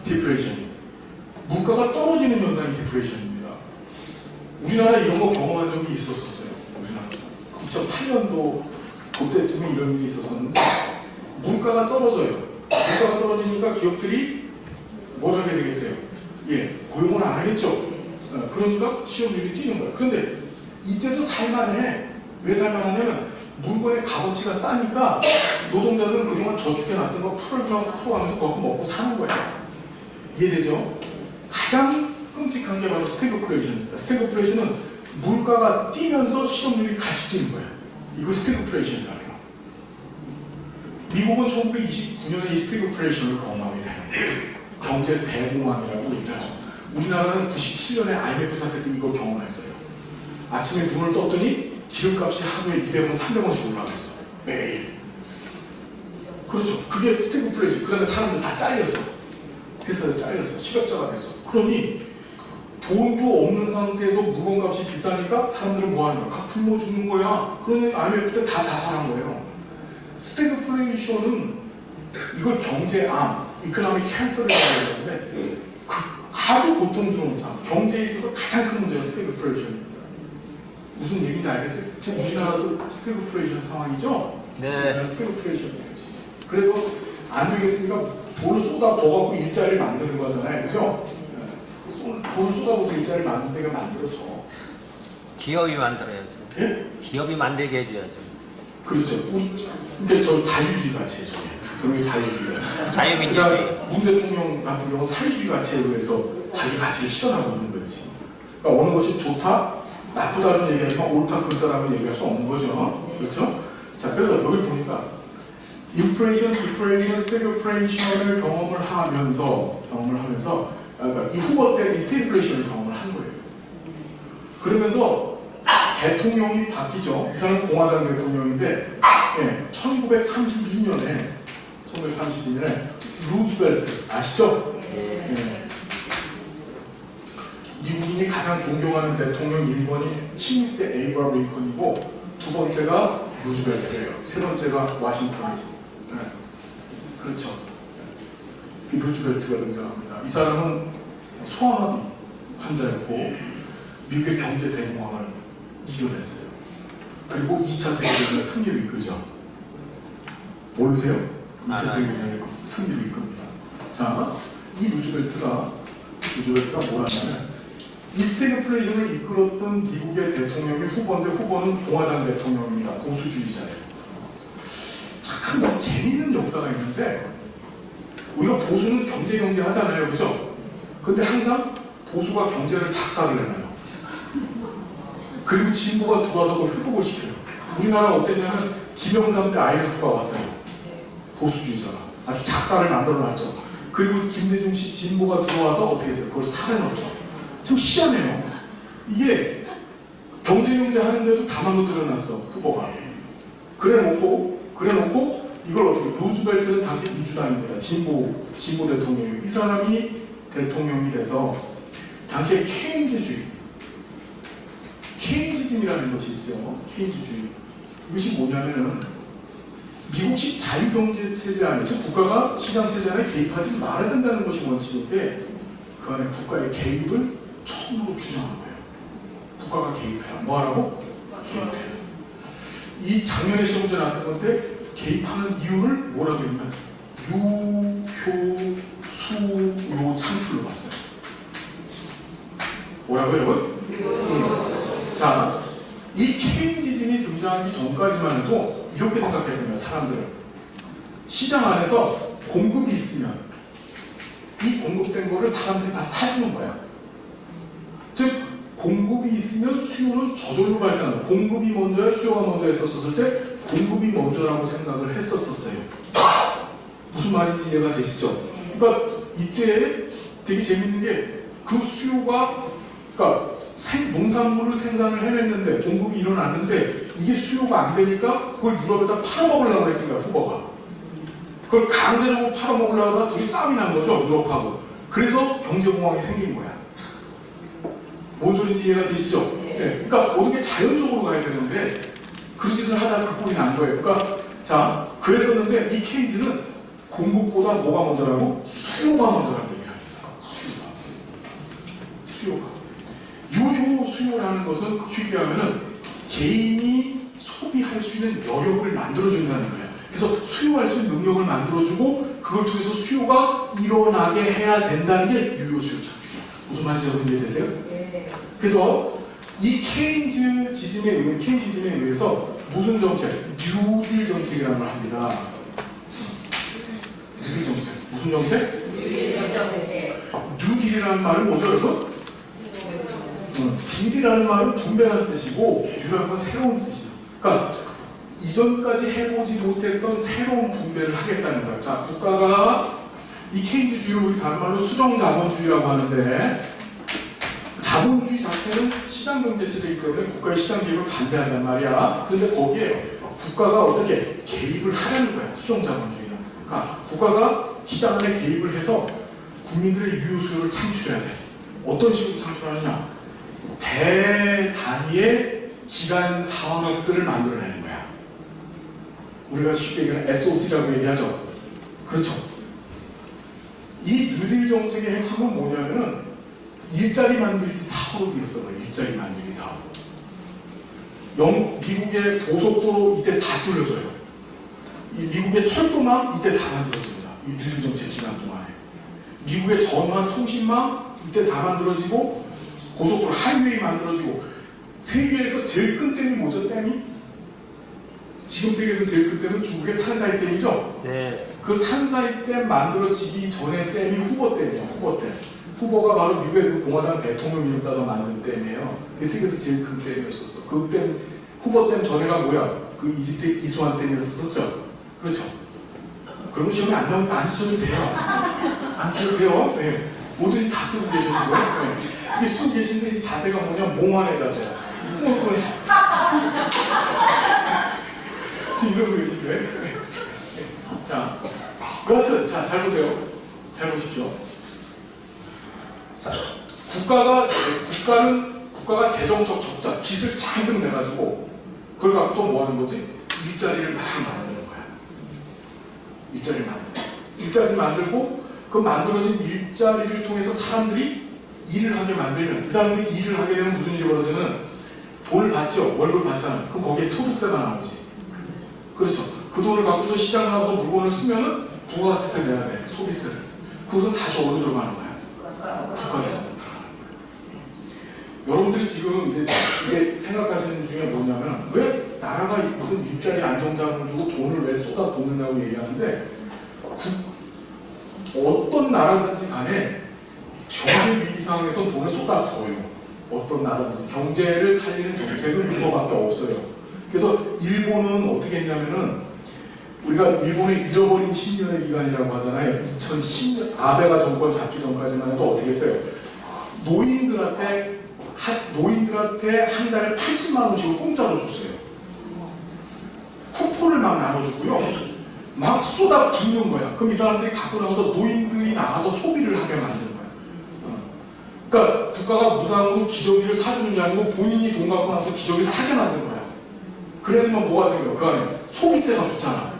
디플레이션이. 물가가 떨어지는 현상이 디플레이션입니다. 우리나라 이런 거 경험한 적이 있었어요. 우리나라 2008년도 그때쯤에 이런 일이 있었었는데, 물가가 떨어져요. 물가가 떨어지니까 기업들이 뭘 하게 되겠어요? 예, 고용을 안 하겠죠. 그러니까 실업률이 뛰는 거예요. 그런데 이때도 살만해. 왜 살만하냐면 물건의 값어치가 싸니까 노동자들은 그동안 저축해놨던 거 풀어가면서 그거 먹고 사는 거예요. 이해되죠? 가장 끔찍한 게 바로 스태그플레이션입니다. 스태그플레이션은 물가가 뛰면서 실업률이 같이 뛰는 거예요. 이걸 스태그플레이션이라고 해요. 미국은 1929년에 이 스태그플레이션을 경험하게 돼요. 경제 대공황이라고 얘기하죠. 우리나라는 97년에 IMF 사태 때 이거 경험했어요. 아침에 눈을 떴더니 기름값이 하루에 200원, 300원씩 올라갔어요. 매일. 그렇죠. 그게 스태그플레이션. 그 다음에 사람들 다 잘렸어. 회사에서 잘렸어. 실업자가 됐어. 그러니 돈도 없는 상태에서 물건값이 비싸니까 사람들은 뭐 하는 거야? 다 굶어 죽는 거야. 그러니 IMF 때 다 자살한 거예요. 스태그플레이션은 이걸 경제암, 이코노믹 캔서라고 하는데 아주 고통스러운 상황, 경제에 있어서 가장 큰 문제가 스태그플레이션입니다. 무슨 얘기인지 알겠어요? 지금 우리나라도 스태그플레이션 상황이죠? 네. 스태그플레이션이에요. 그래서 안 되겠으니까 돈을 쏟아부어갖고 일자리를 만드는 거잖아요. 그죠? 돈을 쏟아부어서 일자리를 만드는 데가 만들어져. 기업이 만들어야죠. 예? 기업이 만들게 해줘야죠. 그렇죠. 그러니까 저 자유주의 가치예요. 저게 자유주의예요. 자유민주주의. 그러니까 문 대통령 같은 경우 사회주의 가치에 의해서 자기 가치를 실현하고 있는 거지. 그러니까 어느 것이 좋다, 나쁘다는 얘기하지만 옳다, 그렇다라고 얘기할 수 없는 거죠. 그렇죠? 자, 그래서 여기 보니까 인플레이션, 디플레이션, 스태그플레이션을 경험을 하면서 그러니까 이 후보 때 이 스태그플레이션을 경험을 한 거예요. 그러면서 대통령이 바뀌죠. 이 사람은 공화당 대통령인데, 예, 1932년에 루즈벨트 아시죠? 예. 미국인이 가장 존경하는 대통령 1번이 16대 에이브라함 링컨이고 두 번째가 루즈벨트예요. 세 번째가 워싱턴이지. 네. 그렇죠. 루즈벨트가 등장합니다. 이 사람은 소아마비 환자였고 미국의 경제 대공황을 이겨냈어요. 그리고 2차 세계대전의 승리를 이끌죠. 모르세요? 2차 세계대전의 승리를 이끕니다. 자, 이 루즈벨트가 뭐라냐면 이 스태그플레이션을 이끌었던 미국의 대통령이 후보인데 후보는 공화당 대통령입니다. 보수주의자예요. 참 아주 재미있는 역사가 있는데 우리가 보수는 경제 하잖아요. 그죠? 근데 항상 보수가 경제를 작살을 내놔요. 그리고 진보가 들어와서 그걸 회복을 시켜요. 우리나라가 어땠냐면 김영삼 때 IMF가 왔어요. 보수주의자가. 아주 작살을 만들어놨죠. 그리고 김대중 씨 진보가 들어와서 어떻게 했어요? 그걸 살해놓죠. 좀 희한해요. 이게 경제 하는데도 다 망가뜨려놨어. 후보가. 그래놓고 이걸 어떻게 루즈벨트는 당시 민주당입니다. 진보 대통령이에요. 이 사람이 대통령이 돼서 당시에 케인즈즘이라는 것이 있죠. 케인즈주의. 이것이 뭐냐면은 미국식 자유경제 체제 안에, 즉 국가가 시장 체제 안에 개입하지 말아야 된다는 것이 원칙인데 그 안에 국가의 개입을 처음으로 규정한 거예요. 국가가 개입해요. 뭐하라고? 개입해요. 이 작년에 시험문제 나왔던 건데 개입하는 이유를 뭐라고 했냐면 유효 수요 창출로 봤어요. 뭐라고요, 여러분? 자, 이 케인지즘이 등장하기 전까지만 해도 이렇게 생각해야 됩니다. 사람들은 시장 안에서 공급이 있으면 이 공급된 거를 사람들이 다 사주는 거야. 즉 공급이 있으면 수요는 저절로 발생한다. 공급이 먼저야 수요가 먼저 했었을 때 공급이 먼저라고 생각을 했었어요. 무슨 말인지 이해가 되시죠? 그러니까 이때 되게 재밌는 게 그 수요가 그러니까 농산물을 생산을 해냈는데 공급이 일어났는데 이게 수요가 안 되니까 그걸 유럽에다 팔아먹으려고 했던 거야, 후보가. 그걸 강제적으로 팔아먹으려고 하다가 둘이 싸움이 난 거죠, 유럽하고. 그래서 경제공황이 생긴 거야. 뭔 소리인지 이해가 되시죠? 네. 그러니까 모든 게 자연적으로 가야 되는데 그 짓을 하다가 그 꼴이 난 거예요. 그러니까 자, 그랬었는데 이 케인즈는 공급보다 뭐가 먼저라고? 수요가 먼저라는 얘기를 합니다. 수요가. 유효 수요라는 것은 쉽게 하면은 개인이 소비할 수 있는 여력을 만들어준다는 거예요. 그래서 수요할 수 있는 능력을 만들어주고 그걸 통해서 수요가 일어나게 해야 된다는 게 유효 수요 창출이에요. 무슨 말인지 여러분 이해되세요? 네. 그래서 이 케인지즘에 의해서 무슨 정책? 뉴딜 정책이라는 걸 합니다. 뉴딜 정책. 무슨 정책? 뉴딜이라는 말은 뭐죠, 여러분? 딜이라는 말은 분배라는 뜻이고 뉴라는 건 새로운 뜻이에요. 그러니까 이전까지 해보지 못했던 새로운 분배를 하겠다는 거예요. 자, 국가가 이 케인즈주의를 우리 다른 말로 수정자본주의라고 하는데 자본주의 자체는 시장경제체제이기 때문에 국가의 시장 개입을 반대한단 말이야. 그런데 거기에 국가가 어떻게 개입을 하려는 거야. 수정자본주의는. 그러니까 국가가 시장 안에 개입을 해서 국민들의 유효 수요를 창출해야 돼. 어떤 식으로 창출하느냐. 대단위의 기간 산업들을 만들어내는 거야. 우리가 쉽게 얘기하는 SOC라고 얘기하죠. 그렇죠. 이 뉴딜 정책의 핵심은 뭐냐면은 일자리 만들기 사업이었던 거예요. 일자리 만들기 사업. 미국의 고속도로 이때 다 뚫려져요. 이 미국의 철도망 이때 다 만들어집니다. 이 뉴딜 정책 기간 동안에. 미국의 전화 통신망 이때 다 만들어지고 고속도로 하이웨이 만들어지고 세계에서 제일 큰 댐이 뭐죠? 댐이? 지금 세계에서 제일 큰 댐은 중국의 산사이 댐이죠? 네. 그 산사이 댐 만들어지기 전에 댐이 후보댐이에요. 후보댐. 후보가 바로 미국의 그 공화당 대통령 이름 따서 만든 댐이에요. 그게 세계에서 제일 큰 댐이었었어. 그 댐, 후보댐 전에가 뭐야? 그 이집트의 이수안 댐이었었죠? 그렇죠? 그런 거 시험에 안 나오니까 안 쓰셔도 돼요. 안 쓰셔도 돼요. 네. 뭐든지 다 쓰고 계셔 지금. 네. 이게 쓰고 계신데 이 자세가 뭐냐? 몽환의 자세야. 지금 이러고 계신데. 자, 여하튼 자, 잘 보세요. 잘 보십시오. 국가가 재정적 적자, 빚을 잔뜩 내가지고 그걸 갖고서 뭐 하는 거지? 일자리를 막 만드는 거야. 일자리를 만들고 그 만들어진 일자리를 통해서 사람들이 일을 하게 만들면 이 사람들이 일을 하게 되면 무슨 일이 벌어지는 돈을 받죠. 월급을 받잖아. 그럼 거기에 소득세가 나오지. 그렇죠. 그 돈을 갖고서 시장 나가서 물건을 쓰면은 부가가치세 내야 돼. 소비세를. 그것은 다시 어디로 들어가는 거야? 국가에서. 여러분들이 지금 이제 생각하시는 중에 뭐냐면 왜 나라가 무슨 일자리 안정자금을 주고 돈을 왜 쏟아붓느냐고 얘기하는데 어떤 나라든지 간에 경제 위기 상황에서 돈을 쏟아부어요. 어떤 나라든지 경제를 살리는 정책은 이거밖에 없어요. 그래서 일본은 어떻게 했냐면은 우리가 일본의 잃어버린 10년의 기간이라고 하잖아요. 2010년 아베가 정권 잡기 전까지만 해도 어떻게 했어요? 노인들한테 한 달에 80만 원씩을 공짜로 줬어요. 쿠폰을 막 나눠주고요. 막 쏟아붓는 거야. 그럼 이 사람들이 갖고 나가서 노인들이 나가서 소비를 하게 만드는 거야. 그러니까 국가가 무상으로 기저귀를 사주는 게 아니고 본인이 돈 갖고 나서 기저귀를 사게 만든 거야. 그래야지만 뭐가 생겨요? 그 안에 소비세가 붙잖아.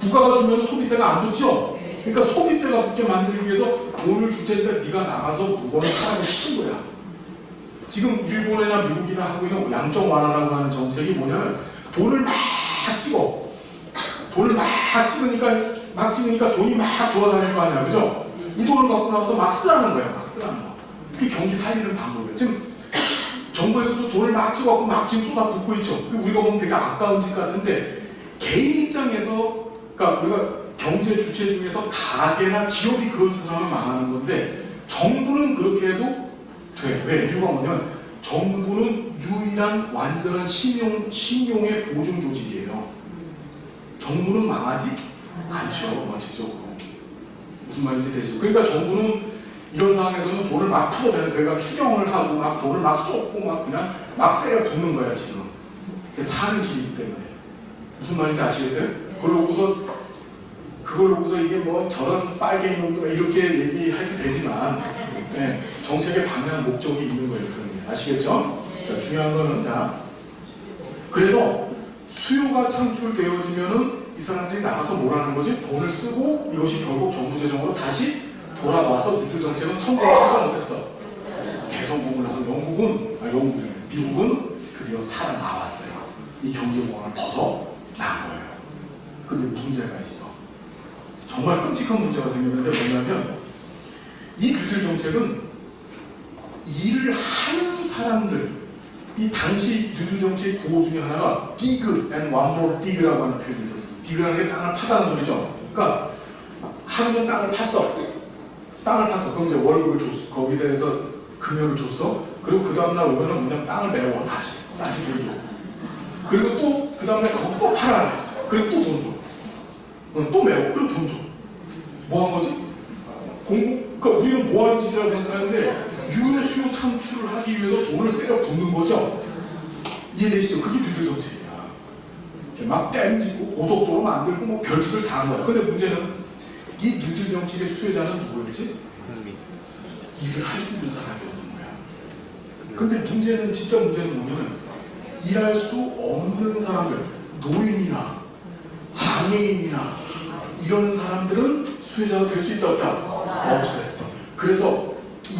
국가가 주면 소비세가 안 붙죠? 그러니까 소비세가 붙게 만들기 위해서 돈을 줄 테니까 네가 나가서 물건을 사라고 시킨 거야. 지금 일본이나 미국이나 하고 있는 양적 완화라고 하는 정책이 뭐냐면 돈을 막 찍어. 돈을 막 찍으니까 돈이 막 돌아다닐 거 아니야. 그죠? 이 돈을 갖고 나가서 막 쓰라는 거야. 막 쓰라는 거. 그게 경기 살리는 방법이에요. 지금 정부에서도 돈을 막 찍어갖고 막 지금 쏟아붓고 있죠. 우리가 보면 되게 아까운 짓 같은데 개인 입장에서 그러니까 우리가 경제 주체 중에서 가게나 기업이 그런 짓을 하면 망하는 건데 정부는 그렇게 해도 돼. 왜? 이유가 뭐냐면 정부는 유일한 완전한 신용의 보증 조직이에요. 정부는 망하지 않죠. 원칙적으로. 무슨 말인지 되시죠? 그러니까 정부는 이런 상황에서는 돈을 막 풀어대는 그러니까 추경을 하고 막 돈을 막 쏟고 막 그냥 막 세게 붓는 거야 지금. 그게 사는 길이기 때문에. 무슨 말인지 아시겠어요? 그걸 놓고서 이게 뭐 저런 빨갱이 놈들 이렇게 얘기해도 되지만 네, 정책의 방향 목적이 있는 거예요. 그런 게. 아시겠죠? 자, 중요한 거는 자 그래서 수요가 창출되어지면은 이 사람들이 나가서 뭐라는 거지? 돈을 쓰고 이것이 결국 정부 재정으로 다시 돌아와서 뉴딜 정책은 성공했어 못했어? 대성공을 해서 미국은 드디어 살아나왔어요. 이 경제공간을 벗어난 거예요. 근데 문제가 있어. 정말 끔찍한 문제가 생겼는데 뭐냐면 이 뉴딜 정책은 일을 하는 사람들 이 당시 뉴딜 정책 구호 중에 하나가 dig and one more dig라고 하는 표현이 있었어요. dig라는 게 땅을 파다는 소리죠. 그러니까 하루는 땅을 팠어. 그럼 이제 월급을 줬어. 거기에 대해서 금연을 줬어. 그리고 그 다음날 오면은 그냥 땅을 메워 다시 돈 줘. 그리고 또 그 다음날 그거 또 팔아. 그리고 또 돈 줘. 또 메워. 그리고 돈 줘. 뭐 한 거지? 그러니까 우리는 뭐 하는 짓이라고 생각하는데 유효 수요 창출을 하기 위해서 돈을 세려 붓는 거죠. 이해되시죠? 그게 뉴딜 정책이야. 이렇게 막 댐지고 고속도로 만들고 뭐 별짓을 다 한 거야. 근데 문제는 이 뉴딜 정책의 수혜자는 누구였지? 일을 할 수 있는 사람이었던 거야. 근데 문제는 진짜 문제는 뭐냐면 일할 수 없는 사람들, 노인이나 장애인이나 이런 사람들은 수혜자가 될 수 있다 없다? 없었어. 그래서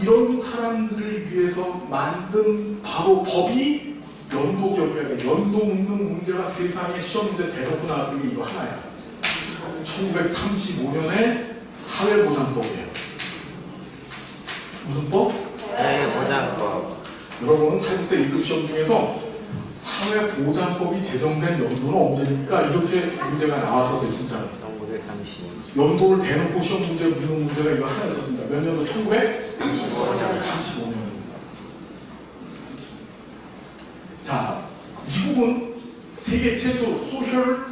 이런 사람들을 위해서 만든 바로 법이 연도기업이야. 연도 묻는 문제가 세상에 시험 문제 대놓고 나왔던 게 이거 하나야. 1935년에 사회보장법이에요. 무슨 법? 사회보장법. 여러분은 사회복세 1급 시험 중에서 사회보장법이 제정된 연도는 언제입니까? 이렇게 문제가 나왔었어요, 진짜. 1930. 연도를 대놓고 시험 문제 묻는 문제가 이거 하나 있었습니다. 몇 년도? 1935년. 자, 미국은 세계 최초로 소셜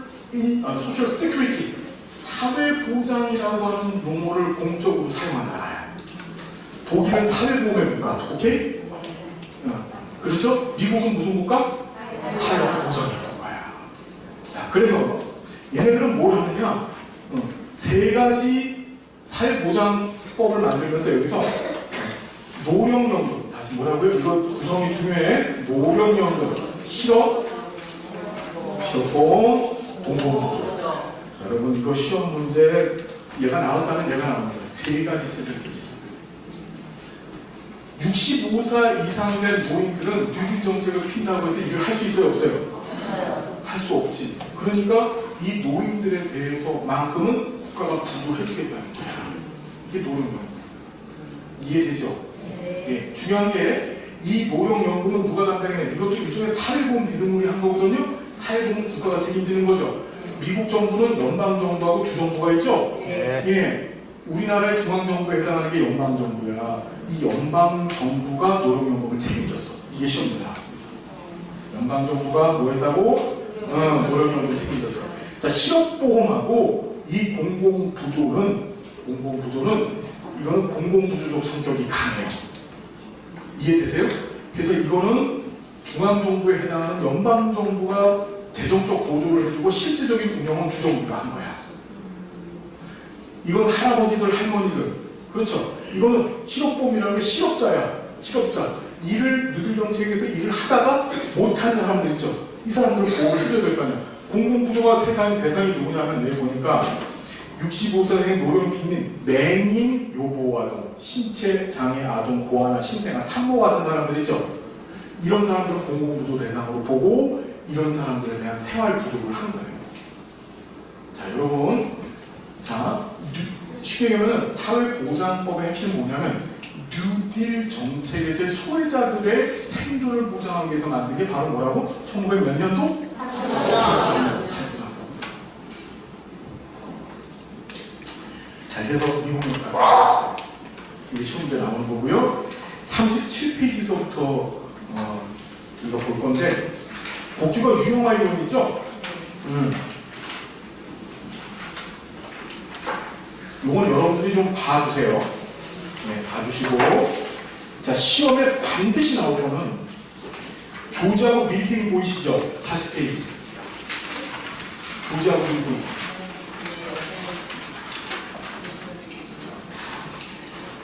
시큐리티 사회보장이라고 하는 용어를 공적으로 사용한 나라야. 독일은 사회보험의 국가, 오케이? 그렇죠? 미국은 무슨 국가? 사회보장의 국가야. 자, 그래서 얘네들은 뭘 하느냐? 세 가지 사회보장법을 만들면서 여기서 노령연금, 다시 뭐라고요? 이거 구성이 중요해. 노령연금, 실업보험, 공공부조. 여러분 이거 시험 문제 얘가 나왔다면 얘가 나온 거예요. 세 가지 체제를 지지. 65살 이상 된 노인들은 뉴딜 정책을 핀다고 해서 일을 할 수 있어요? 없어요? 할 수 없지. 그러니까 이 노인들에 대해서만큼은 국가가 부조해주겠다는 거야. 이게 노령연금. 이해되죠? 네. 중요한 게 이 노령연금은 누가 담당해? 이것도 일종의 사회보험 비스무리한 거거든요. 사회보험은 국가가 책임지는 거죠. 미국 정부는 연방정부하고 주정부가 있죠? 네. 예. 우리나라의 중앙정부에 해당하는 게 연방정부야. 이 연방정부가 노령연금을 책임졌어. 이게 시험에 나왔습니다. 연방정부가 뭐 했다고? 노령연금을 책임졌어. 자, 실업보험하고 이 공공부조는 이거는 공공부조적 성격이 강해요. 이해되세요? 그래서 이거는 중앙정부에 해당하는 연방정부가 재정적 보조를 해주고 실질적인 운영은 주정부가 한 거야. 이건 할아버지들, 할머니들. 그렇죠? 이거는 실업보험이라는 게 실업자야. 실업자. 뉴딜 정책에서 일을 하다가 못한 사람들 있죠? 이 사람들을 보호를 해줘야 될 거 아니야. 공공부조가 해당하는 대상이 누구냐면 여기 보니까 65세의 노령 빚는 맹인 요보 아동, 신체 장애 아동, 고아나 신생아, 산모 같은 사람들 있죠. 이런 사람들은 공공구조 대상으로 보고 이런 사람들에 대한 생활 부족을 한 거예요. 자, 여러분, 자, 쉽게 얘기하면 사회보장법의 핵심은 뭐냐면 뉴딜 정책에서의 소외자들의 생존을 보장하기 위해서 만든 게 바로 뭐라고? 1900 몇 년도? 40년도 사회보장법. 자, 이래서 미국 역사가 나왔어요. 이게 시험 문제 나오는 거고요. 37페이지서부터 이거 볼 건데, 복주가 유형화 이론 있죠? 이건 여러분들이 좀 봐주세요. 네, 봐주시고. 자, 시험에 반드시 나올 거는 조지하고 밀딩 보이시죠? 40페이지. 조지하고 밀딩.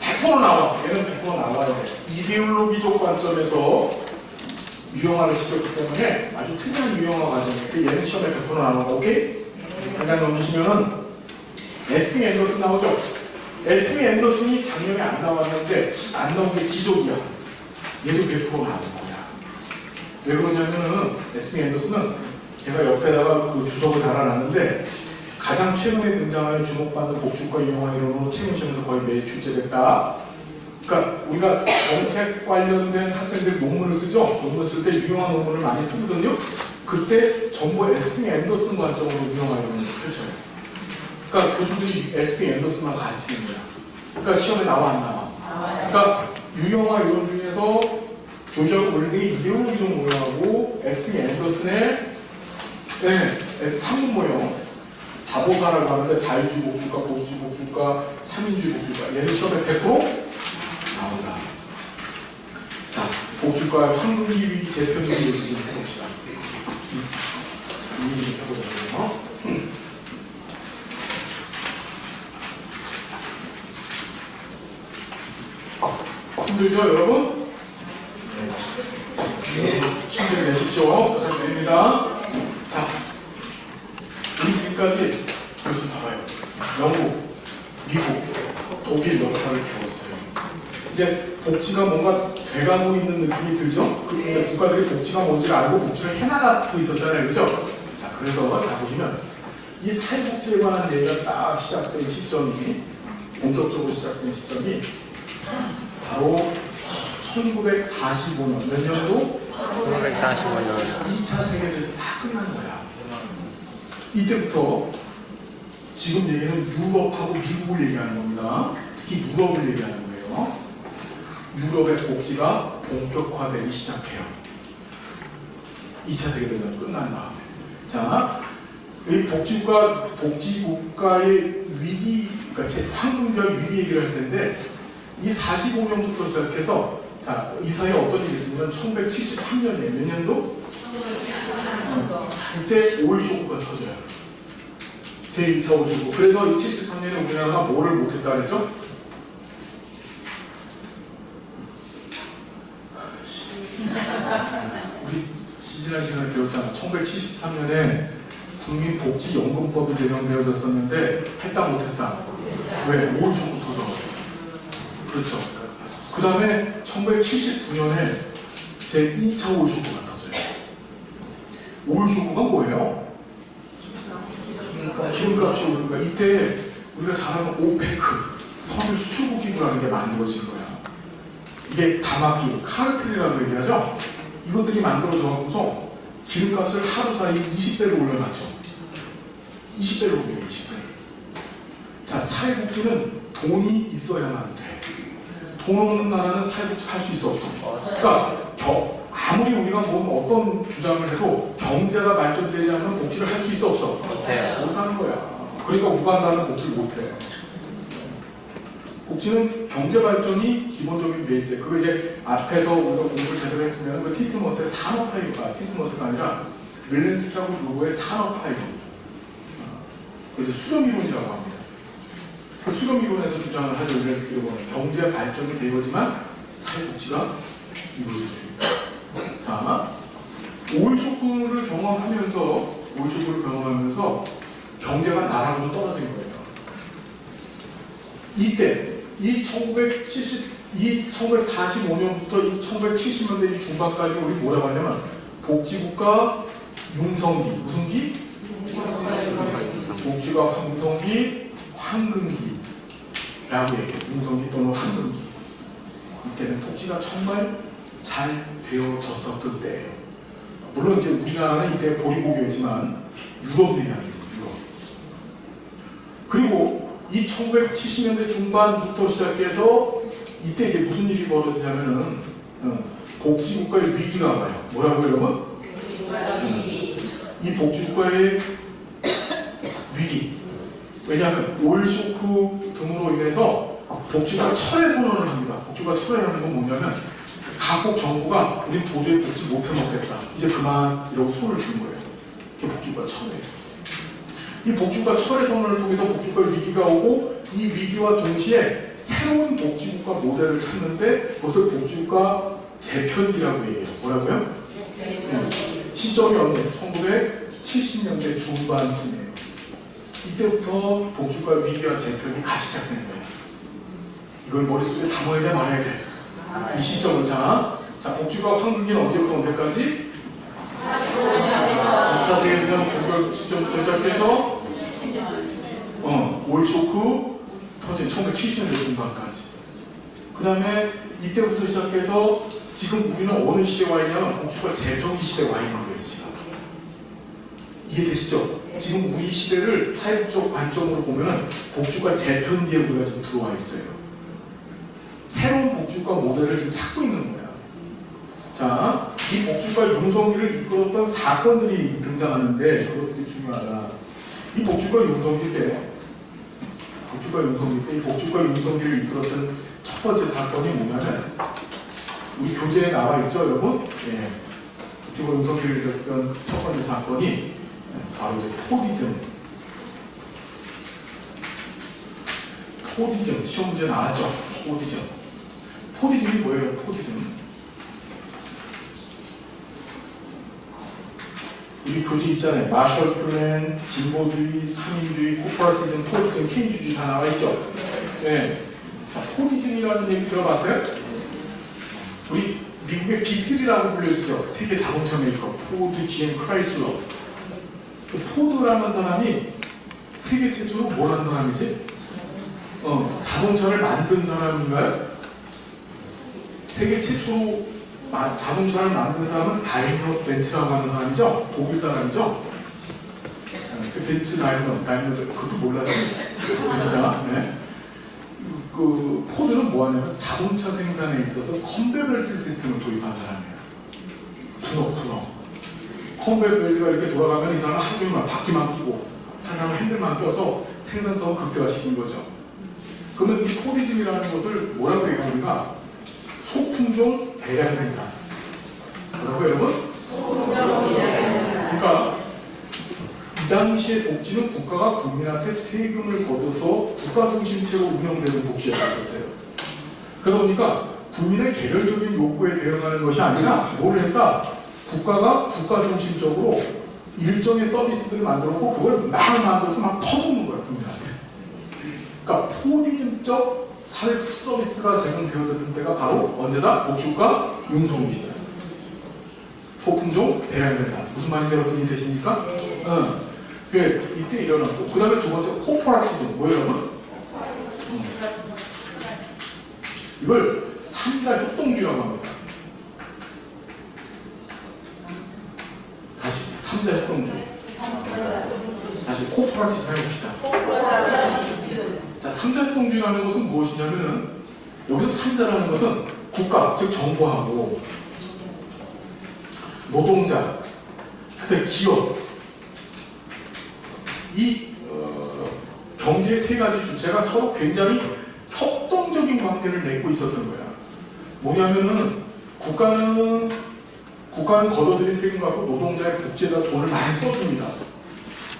100% 나와. 얘는 100% 나와야 돼. 이데올로기적 관점에서 유형화를 시켰기 때문에 아주 특이한 유형화 과정이에요. 얘는 시험에 100% 나오는 거, 오케이? 잠깐 넘기시면은 에스미 앤더슨 나오죠? 에스미 앤더슨이 작년에 안 나왔는데 안 나온 게 기적이야. 얘도 100% 나오는 거야. 왜 그러냐면은 에스미 앤더슨은 제가 옆에다가 그 주석을 달아놨는데 가장 최근에 등장하는 주목받는 복주과 유형화 이론으로 채용시험에서 거의 매일 출제됐다. 그러니까 우리가 정책 관련된 학생들 논문을 쓰죠? 논문 쓸 때 유형화 논문을 많이 쓰거든요? 그때 전부 에스미 앤더슨 관점으로 유형화 이론을 펼쳐요. 그러니까 교수들이 에스미 앤더슨만 가르치는 거야. 그러니까 시험에 나와 안 나와? 그러니까 유형화 이론 중에서 조지하고 몰딩의 이데올로기적 모형하고 에스미 앤더슨의 상분 모형 자보사라고 하는데 자유주의 복주가, 보수주의 복주가, 삼인주의 복주가 얘는 시험에 100% 나온다. 자, 복주과 황금기 위기 재편기 얘기 좀 해봅시다. 이 얘기 좀 해보자고요. 힘들죠, 여러분? 네. 힘들 내십시오. 부탁드립니다. 자, 우리 지금까지 여기서 봐봐요. 영국, 미국, 독일 역사를 배웠어요. 이제 복지가 뭔가 돼가고 있는 느낌이 들죠? 이제 국가들이 복지가 뭔지를 알고 복지를 해나가고 있었잖아요. 그죠? 자, 그래서 자 보시면 이 사회복지에 관한 얘기가 딱 시작된 시점이 본격적으로 시작된 시점이 바로 1945년 몇 년도? 1945년 2차 세계대전이 다 끝난 거야. 이때부터 지금 얘기는 유럽하고 미국을 얘기하는 겁니다. 특히 유럽을 얘기하는 거예요. 유럽의 복지가 본격화되기 시작해요. 2차 세계대전 끝난 다음에. 자, 이 복지국가의 위기, 그러니까 황금별 위기 얘기를 할 텐데, 이 45년부터 시작해서, 자, 이 사이에 어떤 일이 있으면 1973년에 몇 년도? 이때 오일 쇼크가 터져요. 제2차 오일 쇼크. 그래서 이 73년에 우리나라가 뭐를 못했다 그랬죠? 우리 지난 시간에 배웠잖아. 1973년에 국민복지연금법이 제정되어졌었는데 했다 못했다. 왜? 오일 쇼크 터져가지고. 그렇죠. 그 다음에 1979년에 제2차 오일 쇼크가 터져요. 오일 쇼크가 뭐예요? 기름값이 오르니까 이때 우리가 잘 아는 오페크 석유 수출국 기구라는 게 만들어진 거야. 이게 다막기, 카르텔이라고 얘기하죠? 이것들이 만들어져서 기름값을 하루 사이 20배로 올려놨죠. 20배로 올려요, 20배. 자, 사회복지는 돈이 있어야만 돼. 돈 없는 나라는 사회복지 할 수 있어, 없어? 그러니까 아무리 우리가 뭐 어떤 주장을 해도 경제가 발전되지 않으면 복지를 할 수 있어, 없어? 못하는 거야. 그러니까 우간다는 복지를 못해. 복지는 경제 발전이 기본적인 베이스예요. 그거 이제 앞에서 우리가 공부를 제대로 했으면 그 티트머스의 산업화이가 티트머스가 아니라 윌렌스키하고 루고의 산업화이입니다. 그래서 수렴이론이라고 합니다. 그 수렴이론에서 주장을 하죠. 윌렌스키 루고는 경제 발전이 되어지만 사회복지가 이루어질 수 있다. 자, 오일 쇼크를 경험하면서 경제가 나라로 떨어진 거예요. 이때 이 1945년부터 이 1970년대 중반까지 우리 뭐라고 하냐면 복지국가 융성기, 무슨 기? 복지국가 융성기, 황금기라고 얘기해요. 융성기 또는 황금기. 이때는 복지가 정말 잘 되어졌었던 때예요. 물론 이제 우리나라는 이때 보리고교였지만 유럽 얘기합니다. 유럽. 그리고 이 1970년대 중반부터 시작해서 이때 이제 무슨 일이 벌어지냐면은 복지국가의 위기가 와요. 뭐라고요, 여러분? 이 복지국가의 위기. 왜냐하면 오일 쇼크 등으로 인해서 복지국가 철회 선언을 합니다. 복지국가 철회라는 건 뭐냐면 각국 정부가 우린 도저히 복지 못 해먹겠다. 이제 그만 이러고 손을 든 거예요. 그게 복지국가 철회. 이 복지국가 철회 선언을 통해서 복지국가 위기가 오고 이 위기와 동시에 새로운 복지국가 모델을 찾는데 그것을 복지국가 재편기라고 얘기해요. 뭐라고요? 시점이 언제? 1970년대 중반쯤이에요. 이때부터 복지국가 위기와 재편이 같이 시작된 거예요. 이걸 머릿속에 담아야 돼 말아야 돼. 이 시점을 자 복지국가 황금기는 언제부터 언제까지? 2차 세계대전 종결 시점부터 시작해서 오일 쇼크 터진 1970년대 중반까지. 그 다음에 이때부터 시작해서 지금 우리는 어느 시대에 와 있냐면 복지국가 재편기 시대에 와 있는 거예요. 지금 이해되시죠? 지금 우리 시대를 사회적 관점으로 보면 복지국가 재편기에 우리가 지금 들어와 있어요. 새로운 복지국가 모델을 지금 찾고 있는 거야. 자, 이 복지국가 융성기를 이끌었던 사건들이 등장하는데 그것들이 중요하다. 이 복지국가 융성기 때 이 복지국가 융성기를 이끌었던 첫 번째 사건이 뭐냐면 우리 교재에 나와 있죠, 여러분? 예. 복지국가 융성기를 이끌었던 첫 번째 사건이 바로 이제 포디즘 시험 문제 나왔죠? 포디즘이 뭐예요? 포디즘. 우리 교재 있잖아요. 마셜 플랜, 진보주의, 삼인주의, 코퍼레티즘, 포디즘, 케인주의 다 나와 있죠? 네. 자, 포디즘이라는 얘기 들어봤어요? 우리 미국의 빅3라고 불려주죠. 세계 자동차 메이커. 포드, GM, 크라이슬러. 그 포드라는 사람이 세계 최초로 뭘 한 사람이지? 자동차를 만든 사람인가요? 세계 최초로 자동차를 만든 사람은 다임러 벤츠라고 하는 사람이죠? 독일 사람이죠? 그 벤츠 다임러 그것도 몰랐지? 그래서 네. 그 포드는 뭐하냐면 자동차 생산에 있어서 컨베이어 시스템을 도입한 사람이에요. 분업. 컨베이어 벨트가 이렇게 돌아가면 이 사람은 한 개만 바퀴만 끼고 한 사람은 핸들만 껴서 생산성을 극대화시킨 거죠. 그러면 이 포디즘이라는 것을 뭐라고 얘기하면 우리가 소품종 대량 생산. 뭐라고 여러분? 그러니까 이 당시의 복지는 국가가 국민한테 세금을 걷어서 국가 중심체로 운영되는 복지였었어요. 그러다 보니까 국민의 개별적인 요구에 대응하는 것이 아니라 뭘 했다? 국가가 국가 중심적으로 일정의 서비스들을 만들었고 그걸 막 만들어서 막 퍼붓는 거야, 국민한테. 그러니까 포디즘적 사회 서비스가 제공되어졌던 때가 바로 언제다? 복지국가 융성기 시대. 소품종 대량 생산. 무슨 말인지 여러분 이해되십니까? 이때 일어났고, 그 다음에 두 번째 코퍼레티즘. 뭐예요, 여러분? 이걸 3자 협동주의라고 합니다. 다시 3자 협동주의. 다시 코퍼레티즘 해봅시다. 자, 3자 협동주의라는 것은 무엇이냐면은 여기서 3자라는 것은 국가, 즉 정부하고 노동자, 그다음에 기업, 이 경제의 세 가지 주체가 서로 굉장히 협동적인 관계를 맺고 있었던 거야. 뭐냐면은 국가는 걷어들인 세금 갖고 노동자의 복지에다 돈을 많이 써줍니다.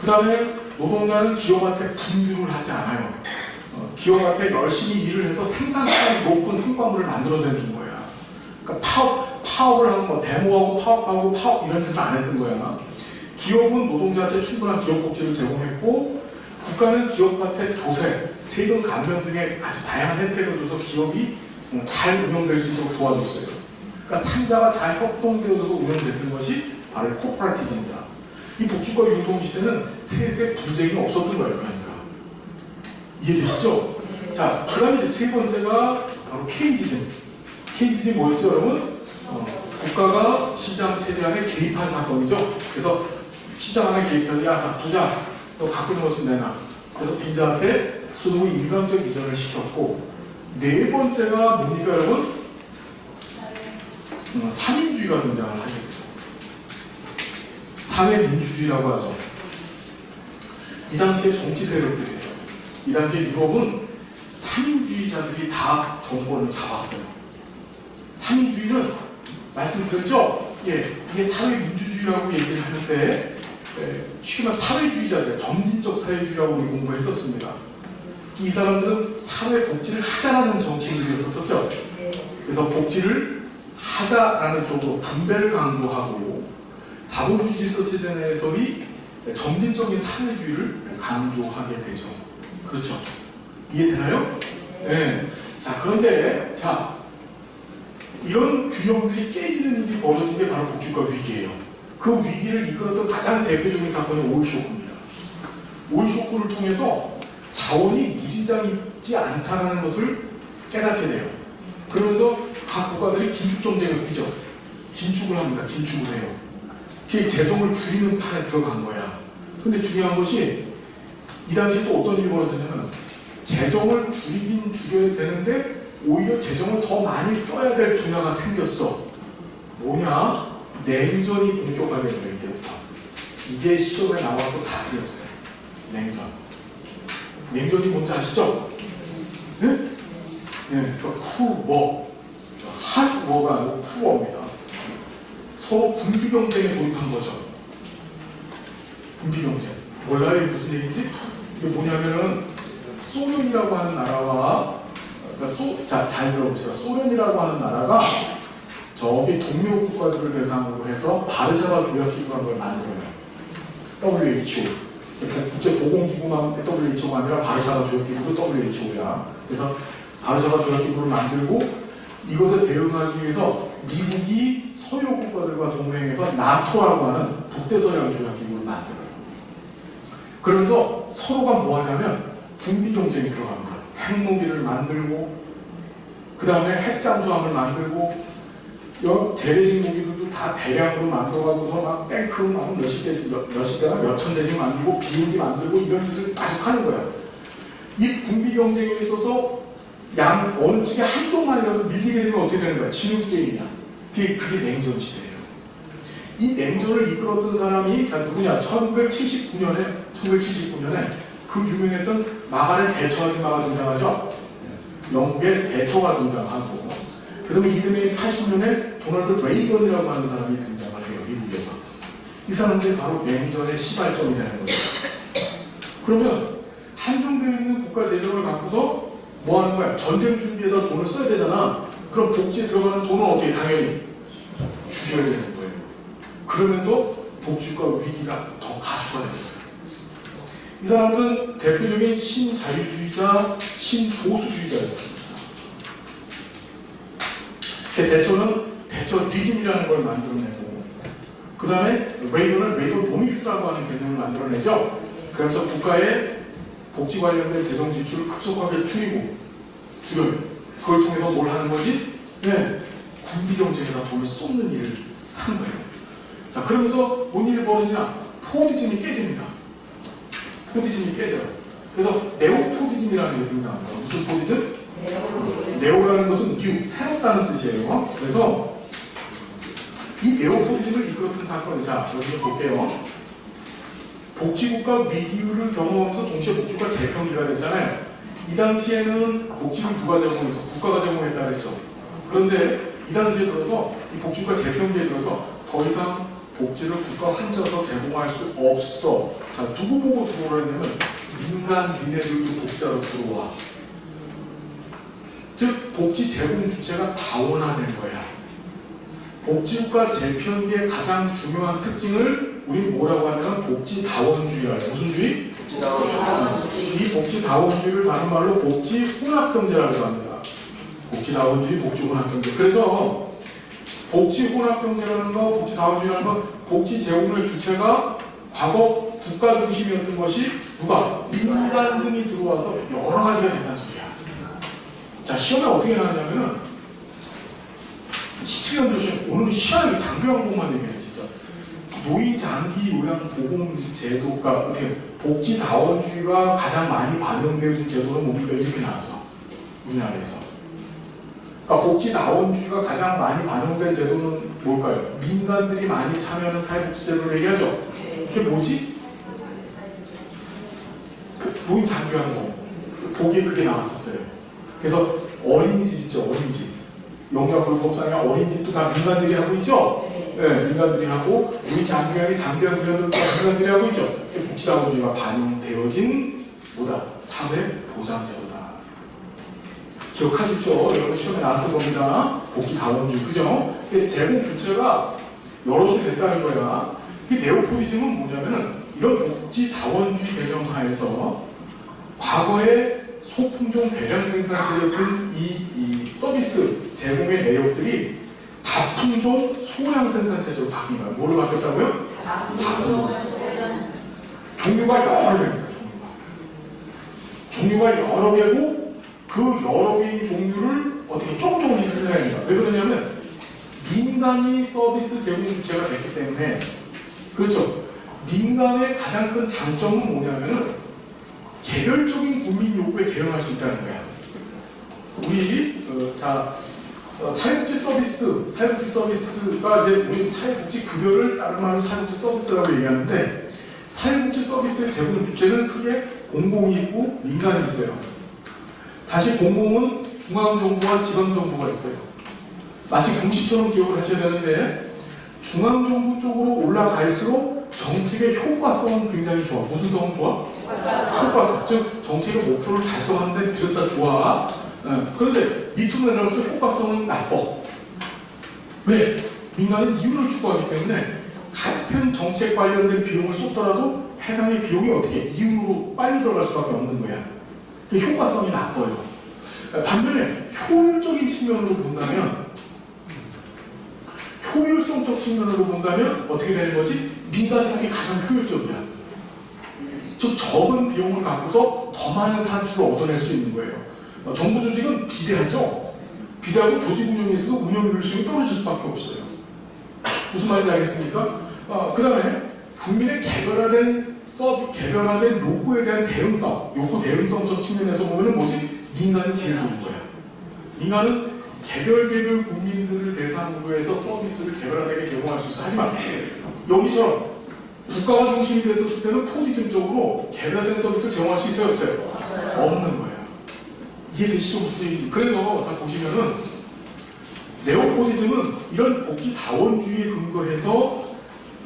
그 다음에 노동자는 기업한테 분규를 하지 않아요. 기업한테 열심히 일을 해서 생산성이 높은 성과물을 만들어내는 거야. 그러니까 파업을 하고 뭐 데모하고 파업하고 파업 이런 짓을 안 했던 거야. 기업은 노동자한테 충분한 기업 복지를 제공했고 국가는 기업한테 조세, 세금 감면 등의 아주 다양한 혜택을 줘서 기업이 잘 운영될 수 있도록 도와줬어요. 그러니까 상자가 잘 협동되어져서 운영됐던 것이 바로 코퍼레티즘입니다. 이 복지과 융성 시대는 세세 분쟁이 없었던 거예요. 그러니까 이해되시죠? 자, 그 다음에 이제 세 번째가 바로 케인지즘. 케인지즘이 뭐였죠, 여러분? 국가가 시장 체제 안에 개입한 사건이죠. 그래서 시장 안에 개입해서 야, 부자, 너 갖고 있는 것은 내놔. 그래서 빈자한테 소득의 일방적 이전을 시켰고, 네 번째가 뭡니까, 여러분? 사민주의가 등장을 하게 되죠. 사회민주주의라고 하죠. 이 당시의 정치 세력들이에요. 이 당시에 유럽은 사민주의자들이 다 정권을 잡았어요. 사민주의는 말씀드렸죠? 예, 이게 사회민주주의라고 얘기를 하는데 쉽게 말해 사회주의자들, 점진적 사회주의라고 우리 공부했었습니다. 이 사람들은 사회복지를 하자라는 정치인들이었었죠. 그래서 복지를 하자라는 쪽으로 분배를 강조하고 자본주의 질서체제 내에서의 점진적인 사회주의를 강조하게 되죠. 그렇죠? 이해되나요? 네. 자, 그런데 이런 균형들이 깨지는 일이 벌어진 게 바로 복지과 위기예요. 그 위기를 이끌었던 가장 대표적인 사건이 오일쇼크입니다. 오일쇼크를 통해서 자원이 무진장있지 않다는 것을 깨닫게 돼요. 그러면서 각 국가들이 긴축정책을 삐죠. 긴축을 합니다. 긴축을 해요. 그게 재정을 줄이는 판에 들어간 거야. 근데 중요한 것이 이 당시 또 어떤 일이 벌어졌냐면 재정을 줄이긴 줄여야 되는데 오히려 재정을 더 많이 써야 될 분야가 생겼어. 뭐냐? 냉전이 본격화된 거예요. 이때부터. 이게 시험에 나와서 다 틀렸어요. 냉전. 냉전이 뭔지 아시죠? 네? 네, 그 쿠워. 핫워가 아니고 쿠워입니다. 서로 군비 경쟁에 돌입한 거죠. 군비 경쟁. 몰라요? 무슨 얘기인지? 이게 뭐냐면은 소련이라고 하는 나라와 그러니까 잘 들어보세요. 소련이라고 하는 나라가 저기 동료 국가들을 대상으로 해서 바르샤바 조약기구라는 걸 만들어요. WHO. 그러니까 국제보건기구만 WHO가 아니라 바르샤바 조약기구도 WHO야. 그래서 바르샤바 조약기구를 만들고 이것에 대응하기 위해서 미국이 서유럽 국가들과 동맹해서 나토라고 하는 북대서양 조약기구를 만들어요. 그러면서 서로가 뭐 하냐면 군비 경쟁이 들어갑니다. 핵무기를 만들고 그 다음에 핵잠수함을 만들고 재래식 무기들도 다 대량으로 만들어가고서 막 탱크 막 몇십 대가 몇천 대씩 만들고 비행기 만들고 이런 짓을 계속 하는 거야. 이 군비 경쟁에 있어서 어느 쪽에 한쪽만이라도 밀리게 되면 어떻게 되는 거야? 지는 게임이야. 그게 냉전 시대예요. 이 냉전을 이끌었던 사람이 누구냐? 1979년에 그 유명했던 마가렛 대처 아줌마가 등장하죠. 영국의 대처가 등장하고 그 다음에 이듬해 80년에 도널드 레이건이라고 하는 사람이 등장을 해요. 미국에서. 이 사람들이 바로 냉전의 시발점이 되는 거죠. 그러면 한정되어 있는 국가 재정을 갖고서 뭐 하는 거야? 전쟁 준비에다 돈을 써야 되잖아. 그럼 복지에 들어가는 돈은 어떻게 당연히 줄여야 되는 거예요. 그러면서 복지과 위기가 더 가속화되는 거예요. 이 사람들은 대표적인 신자유주의자, 신보수주의자였습니다. 대처는 대처리즘이라는 걸 만들어내고 그 다음에 레이건은 레이건노믹스라고 하는 개념을 만들어내죠. 그러면서 국가의 복지 관련된 재정 지출을 급속하게 줄여요. 그걸 통해서 뭘 하는 거지? 네, 군비 경쟁에다 돈을 쏟는 일을 산 거예요. 자, 그러면서 뭔 일이 벌어지냐? 포디즘이 깨집니다. 포디즘이 깨져요. 그래서 네오포디즘이라는 게 등장합니다. 무슨 포디즘? 네오라는 것은 뉴, 새롭다는 뜻이에요. 그래서 이 네오포디즘을 이끌었던 사건이 여기 볼게요. 복지국가 위기를 경험하면서 동시에 복지국가 재편기가 됐잖아요. 이 당시에는 복지를 누가 제공했어? 국가가 제공했다 그랬죠. 그런데 이 당시에 들어서 이 복지국가 재편기에 들어서 더 이상 복지를 국가 혼자서 제공할 수 없어. 자, 누구 보고 들어오라 했냐면 민간 니네들도 복지하러 들어와. 즉 복지 제공 주체가 다원화된 거야. 복지국가 재편기의 가장 중요한 특징을 우리 뭐라고 하냐면 복지다원주의라고. 무슨 주의? 이 복지다원주의를 다른 말로 복지혼합경제라고 합니다. 복지다원주의, 복지혼합경제. 그래서 복지혼합경제라는 거, 복지다원주의라는 건 복지 제공의 주체가 과거 국가 중심이었던 것이 누가? 민간 등이 들어와서 여러 가지가 된다는 소리야. 자, 시험에 어떻게 나왔냐면은 17년도 시험, 오늘 희한하게 장기 항목만 얘기해, 진짜. 노인 장기 요양 보험 제도가 어떻게 복지다원주의가 가장 많이 반영되어진 제도는 뭡니까? 이렇게 나왔어. 우리나라에서. 그러니까 복지다원주의가 가장 많이 반영된 제도는 뭘까요? 민간들이 많이 참여하는 사회복지제도를 얘기하죠. 그게 뭐지? 노인 장기요양보험. 보기에 그게 나왔었어요. 그래서 어린이집 있죠, 어린이집. 영양불법상에 어린이집도 다 민간들이 하고 있죠? 네, 민간들이 하고, 노인 장기요양이 장기요양 기관들도 다 민간들이 하고 있죠? 복지다원주의가 반영되어진 뭐다? 사회보장제도다. 기억하십시오. 여러분 시험에 나왔던 겁니다. 복지다원주의, 그죠? 제공 주체가 여럿이 됐다는 거야. 이 네오포디즘은 뭐냐면은 이런 복지다원주의 개념하에서 과거의 소품종 대량 생산체였던 이 서비스 제공의 내역들이 다품종 소량 생산체로 바뀐 거예요. 뭐로 바뀌었다고요? 다품종. 종류가 여러 개입니다. 종류가 여러 개고 그 여러 개의 종류를 어떻게 조금씩 생산합니다. 왜 그러냐면 민간이 서비스 제공 주체가 됐기 때문에. 그렇죠. 민간의 가장 큰 장점은 뭐냐면은 개별적인 국민 요구에 대응할 수 있다는 거야. 우리 사회복지 서비스가 이제 우리 사회복지 급여를 다른 말로 사회복지 서비스라고 얘기하는데 사회복지 서비스의 제공 주체는 크게 공공이 있고 민간이 있어요. 다시 공공은 중앙정부와 지방정부가 있어요. 마치 공시처럼 기억을 하셔야 되는데 중앙정부 쪽으로 올라갈수록 정책의 효과성은 굉장히 좋아. 무슨 성은 좋아? 효과성. 즉 정책의 목표를 달성하는 데 들였다 좋아. 그런데 밑으로 내려갈수록 효과성은 나빠. 왜? 민간은 이윤을 추구하기 때문에 같은 정책 관련된 비용을 쏟더라도 해당의 비용이 어떻게 이윤으로 빨리 들어갈 수밖에 없는 거야. 그 효과성이 나빠요. 반면에 효율적인 측면으로 본다면 효율성적 측면으로 본다면 어떻게 되는 거지? 민간 쪽이 가장 효율적이야. 즉 적은 비용을 갖고서 더 많은 산출을 얻어낼 수 있는 거예요. 정부 조직은 비대하죠. 비대하고 조직 운영에 있어서 운영 효율성이 떨어질 수밖에 없어요. 무슨 말인지 알겠습니까? 그 다음에 국민의 개별화된 요구에 대한 대응성, 요구 대응성적 측면에서 보면 뭐지? 민간이 제일 좋은 거야. 민간은 개별 국민들을 대상으로 해서 서비스를 개별화되게 제공할 수 있어. 하지만 여기처럼 국가가 중심이 됐었을 때는 포디즘적으로 개별화된 서비스를 제공할 수 있어요? 없어요? 없는 거예요. 이해되시죠? 무슨 얘기인지. 그래서 잘 보시면은 네오포디즘은 이런 복지다원주의에 근거해서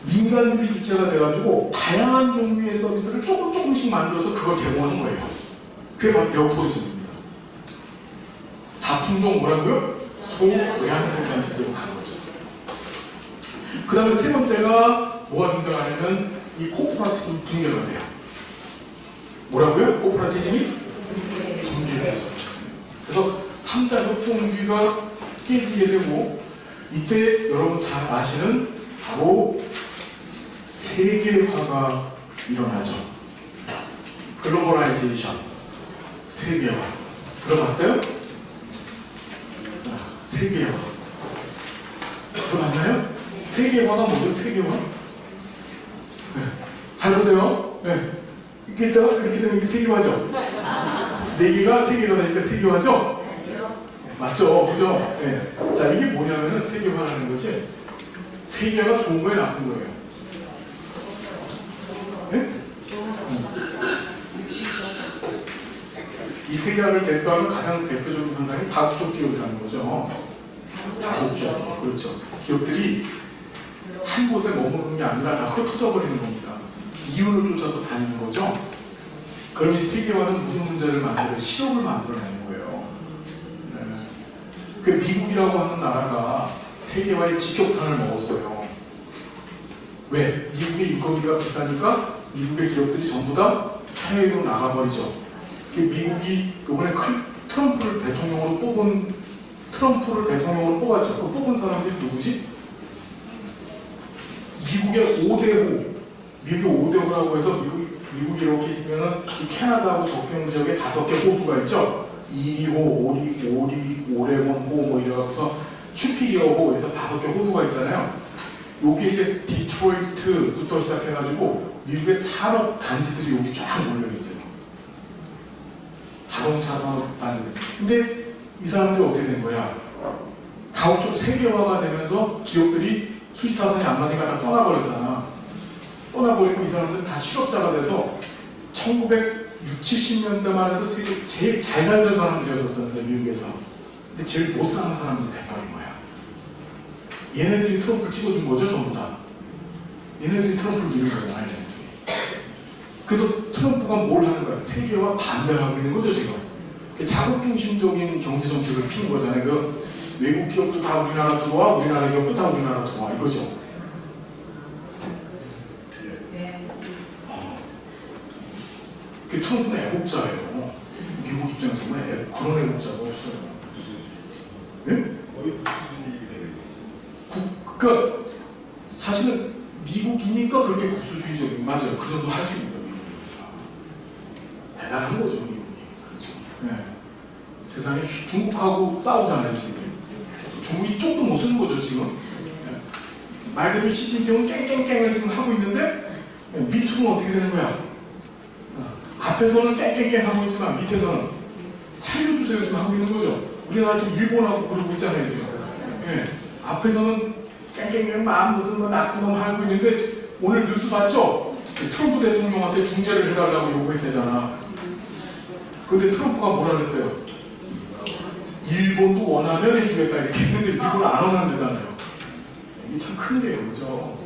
민간들이 주체가 돼가지고 다양한 종류의 서비스를 조금씩 만들어서 그걸 제공하는 거예요. 그게 바로 네오포디즘입니다. 다품종 뭐라고요? 소외한 생산체제로 가는 거죠. 그 다음에 세 번째가 뭐가 등장하냐면 이 코퍼레티즘 붕괴가 돼요. 뭐라고요? 코퍼레티즘이 붕괴되죠. 그래서 3자 협동주의가 깨지게 되고 이때 여러분 잘 아시는 바로 세계화가 일어나죠. 글로벌라이제이션, 세계화. 들어봤어요? 세계화. 들어봤나요? 세계화가 뭐죠? 세계화? 네. 잘 보세요. 네. 이렇게 되면 이게 세계화죠? 네 개가 세계가 되니까 세계화죠? 네, 맞죠? 그죠? 네. 자, 이게 뭐냐면은 세계화라는 것이 세계가 좋은 거예요, 나쁜 거예요? 네? 이 세계화를 대표하는 가장 대표적인 현상이 다국적 기업이라는 거죠. 다국적. 그렇죠. 기업들이 한 곳에 머무르는 게 아니라 다 흩어져 버리는 겁니다. 이윤을 쫓아서 다니는 거죠. 그럼 이 세계화는 무슨 문제를 만들어요? 실업을 만들어내는 거예요. 네. 그 미국이라고 하는 나라가 세계화의 직격탄을 먹었어요. 왜? 미국의 인건비가 비싸니까 미국의 기업들이 전부 다 해외로 나가버리죠. 미국이 이번에 트럼프를 대통령으로 뽑았죠. 그 뽑은 사람들이 누구지? 미국의 5대5, 미국의 5대5라고 해서 미국이 이렇게 있으면은 이 캐나다하고 접경 지역에 5개 호수가 있죠. 이리호, 오레곤호 뭐 이래갖고서 슈피리어호에서 5개 호수가 있잖아요. 여기 이제 디트로이트부터 시작해가지고 미국의 산업 단지들이 여기 쫙 몰려 있어요. 자동차 산업 단지들. 근데 이 사람들이 어떻게 된 거야? 가급적 세계화가 되면서 기업들이 수지타산이 안 맞으니까 다 떠나버렸잖아. 떠나버리고 이 사람들은 다 실업자가 돼서 1960, 70년대만 해도 세계 제일 잘 살던 사람들이었었는데 미국에서. 근데 제일 못 사는 사람들이 돼버린 거야. 얘네들이 트럼프를 찍어준 거죠, 전부 다. 얘네들이 트럼프를 밀은 거잖아, 얘네들이. 그래서 트럼프가 뭘 하는 거야? 세계화 반대를 하고 있는 거죠, 지금. 자국 중심적인 경제 정책을 피는 거잖아요. 그 외국 기업도 다 우리나라 들어와, 우리나라 기업도 다 우리나라 들어와, 이거죠. 그 트럼프는 애국자예요. 미국 입장에서는 그런 애국자가 없어요. 네? 그러니까 사실은 미국이니까 그렇게 국수주의적인, 맞아요. 그 정도 할 수 있는 거예요. 대단한 거죠, 미국이. 그렇죠. 네. 세상에 중국하고 싸우잖아요, 지금. 중국이 조금 못 쓰는 거죠, 지금. 네. 말 그대로 시진핑은 깽깽깽을 지금 하고 있는데 밑으로는 어떻게 되는 거야? 앞에서는 깽깽깽 하고 있지만 밑에서는 살려주세요 지금 하고 있는 거죠. 우리나라 지금 일본하고 그러고 있잖아요, 지금. 네. 앞에서는 깽깽깽 막 무슨 뭐 나쁜 놈 하고 있는데 오늘 뉴스 봤죠? 트럼프 대통령한테 중재를 해달라고 요구했대잖아. 그런데 트럼프가 뭐라 그랬어요? 일본도 원하면 해주겠다 이렇게 했는데 일본은 안 원한대잖아요. 이게 참 큰일이에요, 그죠?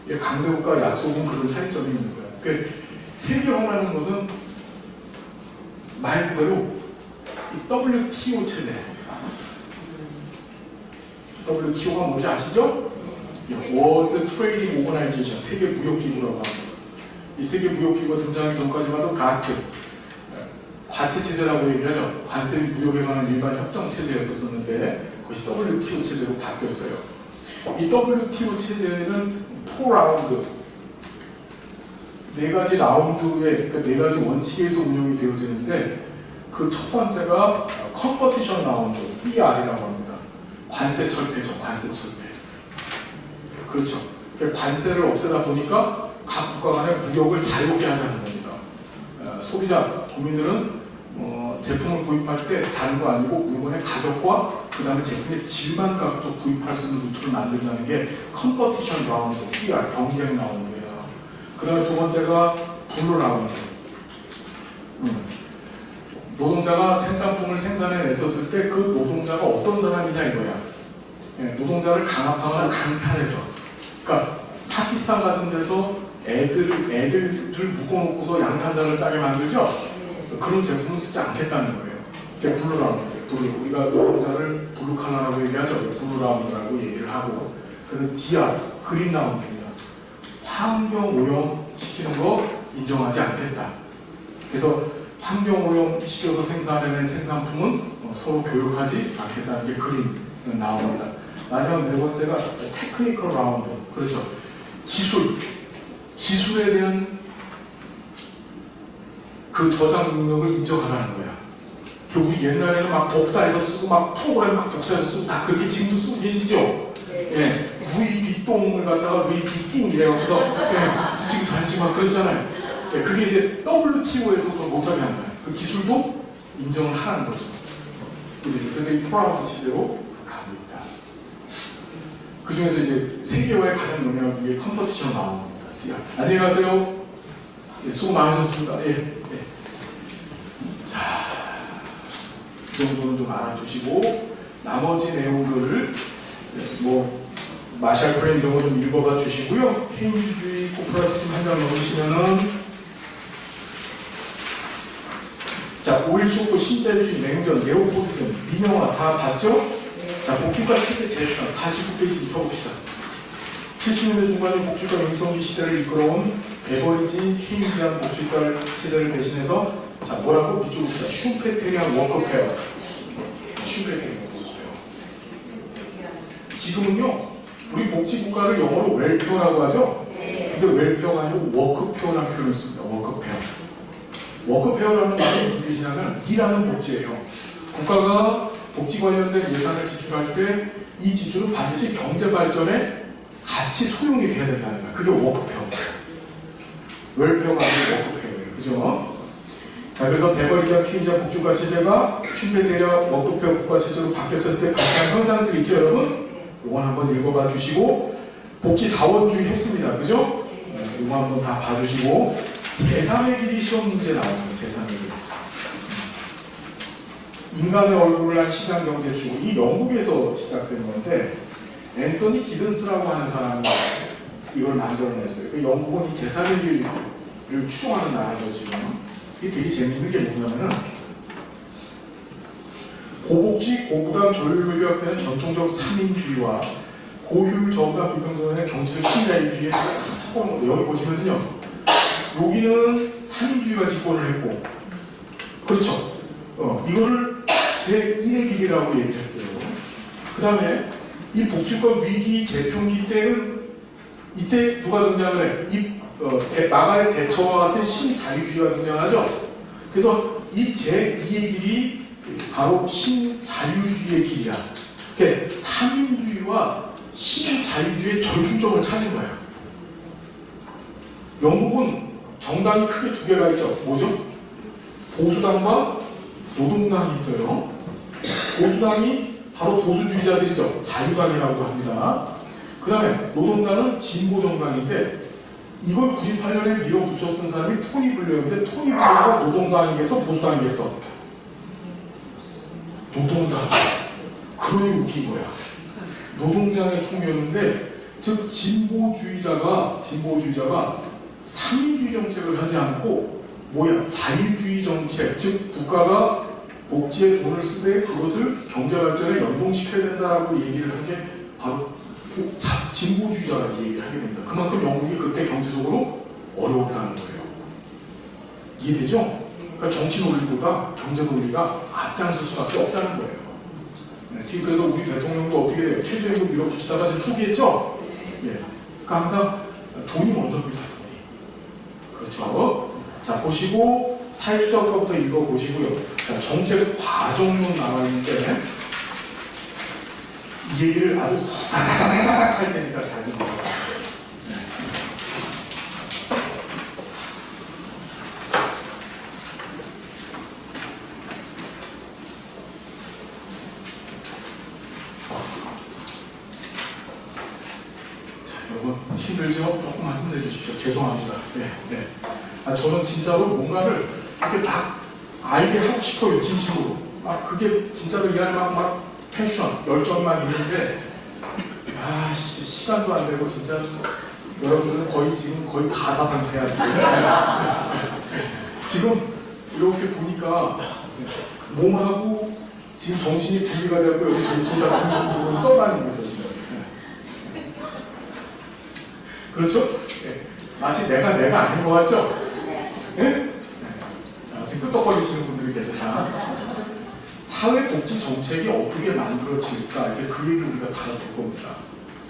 네. 강대국가 약속은 그런 차이점이 있는 거예요. 그러니까 세계화라는 것은 말 그대로 이 WTO 체제. WTO가 뭔지 아시죠? 월드 트레이딩 오거나이제이션, 세계 무역기구라고 합니다. 이 세계 무역기구가 등장하기 전까지만 해도 과트 체제라고 얘기하죠. 관세 및 무역에 관한 일반 협정 체제였었는데 그것이 WTO 체제로 바뀌었어요. 이 WTO 체제는 4라운드, 4가지 라운드에, 그러니까 4가지 원칙에서 운영이 되어지는데 그 첫 번째가 컴퍼티션 라운드, CR이라고 합니다. 관세 철폐죠, 관세 철폐. 그렇죠. 그러니까 관세를 없애다 보니까 각 국가 간의 무역을 자유롭게 하자는 겁니다. 소비자, 국민들은 제품을 구입할 때 다른 거 아니고 물건의 가격과 그 다음에 제품의 질만 가지고 구입할 수 있는 루트를 만들자는 게 컴퍼티션 라운드, CR, 경쟁 라운드예요. 그 다음에 두 번째가 블루 라운드. 노동자가 생산품을 생산해냈었을 때 그 노동자가 어떤 사람이냐 이거야. 노동자를 강압하거나 강탈해서. 그러니까 파키스탄 같은 데서 애들을 묶어놓고서 양탄자를 짜게 만들죠? 그런 제품을 쓰지 않겠다는 거예요. 그게 블루 라운드. 우리가 노동자를 블루 칼라라고 얘기하죠. 블루 라운드라고 얘기를 하고. 그래서 GR, 그린 라운드입니다. 환경 오염 시키는 거 인정하지 않겠다. 그래서 환경 오염 시켜서 생산해낸 생산품은 서로 교육하지 않겠다는 게 그린 나옵니다. 마지막 네 번째가 테크니컬 라운드. 그렇죠. 기술에 대한 그 저장 능력을 인정하라는 거야. 우리 옛날에는 막 복사해서 쓰고 막 프로그램 막 복사해서 쓰고 다 그렇게 지금도 쓰고 계시죠? 예, 루이비똥을 갖다가 루이비띵 이래갖고서 붙이고 다니시고 막 그러시잖아요. 예, 그게 이제 WTO에서 그걸 못하게 하는 거예요. 그 기술도 인정을 하는 거죠. 그래서 이 프라우드 체제로 가고 있다. 그 중에서 이제 세계화의 가장 영향을 주게 컴퍼티션 나옵니다. CR. 안녕히 가세요. 예, 수고 많으셨습니다. 예. 자, 이 정도는 좀 알아두시고 나머지 내용들을 마샬 프레임 이런 거 좀 읽어봐 주시고요. 케인주주의 코퍼레이티즘 한 장 넣으시면은 자, 오일 쇼크, 신자유주의, 냉전, 네오포티즘, 민영화 다 봤죠? 자, 자, 복지국가 체제 재편 49페이지 펴봅시다. 70년대 중반에 복지국가 영성기 시대를 이끌어온 베버리지 케인지안 복지국가 체제를 대신해서 자, 뭐라고? 이쪽으로 봅시다. 슈페테리안 워커페어. 슈페테리안 워커페어. 지금은요, 우리 복지국가를 영어로 웰페어라고 하죠? 근데 웰페어가 아니고 워크페어라는 표현을 씁니다. 워크페어. 워크페어라는 말은 무슨 뜻이냐면 일하는 복지예요. 국가가 복지 관련된 예산을 지출할 때 이 지출은 반드시 경제 발전에 같이 소용이 돼야 된다는 거예요. 그게 워크페어예요. 웰페어가 아니고 워크페어예요. 그죠? 자, 그래서 베버리지와 케인지안 복지국가 체제가 슈페테리안 워크페어 국가 체제로 바뀌었을 때 발생한 현상들이 있죠, 여러분? 이건 한번 읽어봐 주시고, 복지 다원주의 했습니다. 그죠? 이거 한번 다 봐주시고, 제3의 길이 시험 문제 나옵니다. 제3의 길. 인간의 얼굴을 한 시장 경제주의. 이 영국에서 시작된 건데, 앤서니 기든스라고 하는 사람이 이걸 만들어냈어요. 그 영국은 이 제3의 길을 추종하는 나라죠, 지금. 이게 되게 재밌는 게 뭐냐면은, 고복지, 고부담 조율로 요약되는 전통적 3인주의와 고효율 저부담 불평등의 경제적 신자유주의에 섞어놓은 여기 보시면요, 여기는 3인주의가 집권을 했고, 그렇죠? 이거를 제1의 길이라고 얘기를 했어요. 그 다음에 이 복지권 위기 재평기 때는 이때 누가 등장을 해? 마가렛 대처와 같은 신자유주의가 등장하죠. 그래서 이 제2의 길이 바로 신자유주의의 길이야. 그러니까 3인주의와 신자유주의의 절충점을 찾은 거예요. 영국은 정당이 크게 두 개가 있죠. 뭐죠? 보수당과 노동당이 있어요. 보수당이 바로 보수주의자들이죠. 자유당이라고도 합니다. 그 다음에 노동당은 진보정당인데 이걸 98년에 밀어붙였던 사람이 토니 블레어인데 토니 블레어가 노동당이겠어? 보수당이겠어? 노동당. 그러니 웃긴 거야. 노동당의 총리였는데 즉 진보주의자가 3인주의 정책을 하지 않고 자율주의 정책, 즉 국가가 복지에 돈을 쓰되 그것을 경제발전에 연동시켜야 된다라고 얘기를 한 게 바로 진보주의자가 얘기를 하게 됩니다. 그만큼 영국이 그때 경제적으로 어려웠다는 거예요. 이해되죠? 그러니까 정치 논리보다 경제 논리가 앞장설 수밖에 없다는 거예요. 네, 지금 그래서 우리 대통령도 어떻게 돼요? 최저임금 밀어붙이다가 지금 포기했죠? 예. 그러니까 항상 돈이 먼저입니다. 돈이. 그렇죠? 자, 보시고 사회적부터 읽어보시고요. 자, 정책 과정론 나와 있는데 이 얘기를 아주 다다다다닥 할 테니까 잘 좀 들어봐요. 네. 자, 여러분 힘들죠? 조금만 힘내주십시오. 죄송합니다. 네, 네. 저는 진짜로 뭔가를 이렇게 막 알게 하고 싶어요, 진심으로. 그게 진짜로 일하는 막 패션, 열정만 있는데, 시간도 안 되고, 진짜, 여러분들은 지금 거의 가사 상태야, 지금 이렇게 보니까, 몸하고 지금 정신이 분리가 되고, 여기 정신 같은 부분은 떠다니고 있어, 지금. 그렇죠? 마치 내가 아닌 것 같죠? 네? 자, 지금 끄떡거리시는 분들이 계세요. 자, 사회복지 정책이 어떻게 만들어질까? 이제 그 얘기를 우리가 다뤄볼 겁니다.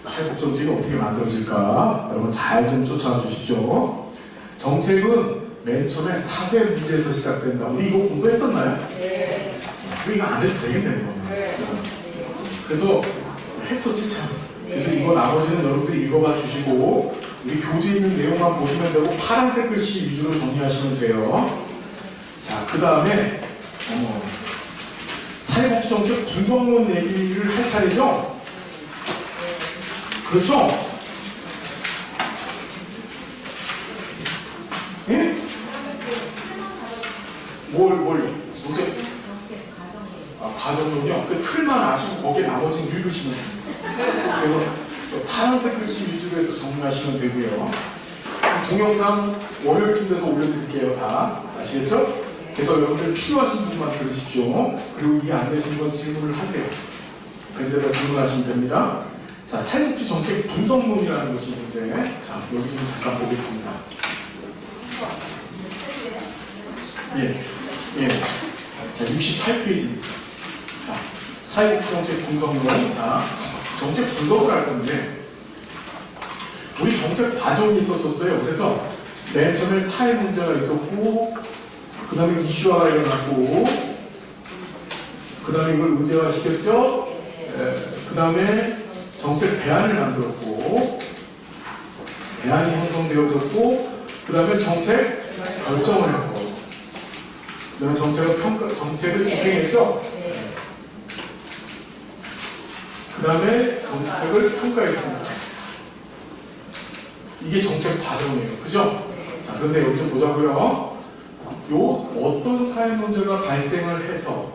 사회복지 정책이 어떻게 만들어질까? 여러분 잘 좀 쫓아와 주십시오. 정책은 맨 처음에 사회 문제에서 시작된다. 우리 이거 공부했었나요? 네. 이거 안 해도 되겠네요. 네. 그래서 했었지 참. 그래서 이거 나머지는 여러분들이 읽어봐 주시고 우리 교재에 있는 내용만 보시면 되고 파란색 글씨 위주로 정리하시면 돼요. 자, 그 다음에 사회복지 정책 분석론 얘기를 할 차례죠? 그렇죠? 예? 뭘요? 정책? 과정론이요? 그 틀만 아시고 거기에 나머지는 읽으시면 됩니다. 그래서 파란색 글씨 위주로 해서 정리하시면 되고요. 동영상 월요일쯤 돼서 올려드릴게요. 다 아시겠죠? 그래서 여러분들 필요하신 분만 들으십시오. 그리고 이해 안 되신 건 질문을 하세요. 밴드에다 질문하시면 됩니다. 자, 사회복지 정책 분석론이라는 것이 있는데, 자, 여기 좀 잠깐 보겠습니다. 예, 예. 자, 68페이지입니다. 자, 사회복지 정책 분석론. 자, 정책 분석을 할 건데, 우리 정책 과정이 있었어요. 그래서 맨 처음에 사회 문제가 있었고, 그 다음에 이슈화가 일어났고, 그 다음에 이걸 의제화 시켰죠. 그 다음에 정책 대안을 만들었고, 대안이 형성되어졌고, 그 다음에 정책 결정을 했고, 그 다음에 정책을 집행했죠. 그 다음에 정책을 평가했습니다. 이게 정책 과정이에요. 그죠? 자, 그런데 여기 좀 보자고요. 어떤 사회 문제가 발생을 해서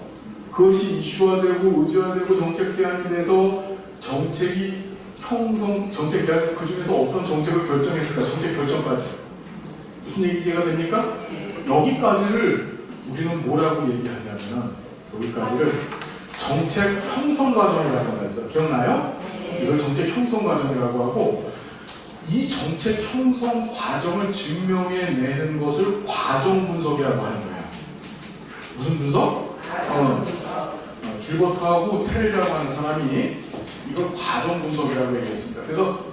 그것이 이슈화되고 의제화되고 정책 대안이 돼서 정책이 정책 대안, 그 중에서 어떤 정책을 결정했을까? 정책 결정까지. 무슨 얘기 이해가 됩니까? 여기까지를 우리는 뭐라고 얘기하냐면, 여기까지를 정책 형성 과정이라고 했어요. 기억나요? 이걸 정책 형성 과정이라고 하고, 이 정책 형성 과정을 증명해내는 것을 과정 분석이라고 하는 거예요. 무슨 분석? 길버트하고 테레라고 하는 사람이 이걸 과정 분석이라고 얘기했습니다. 그래서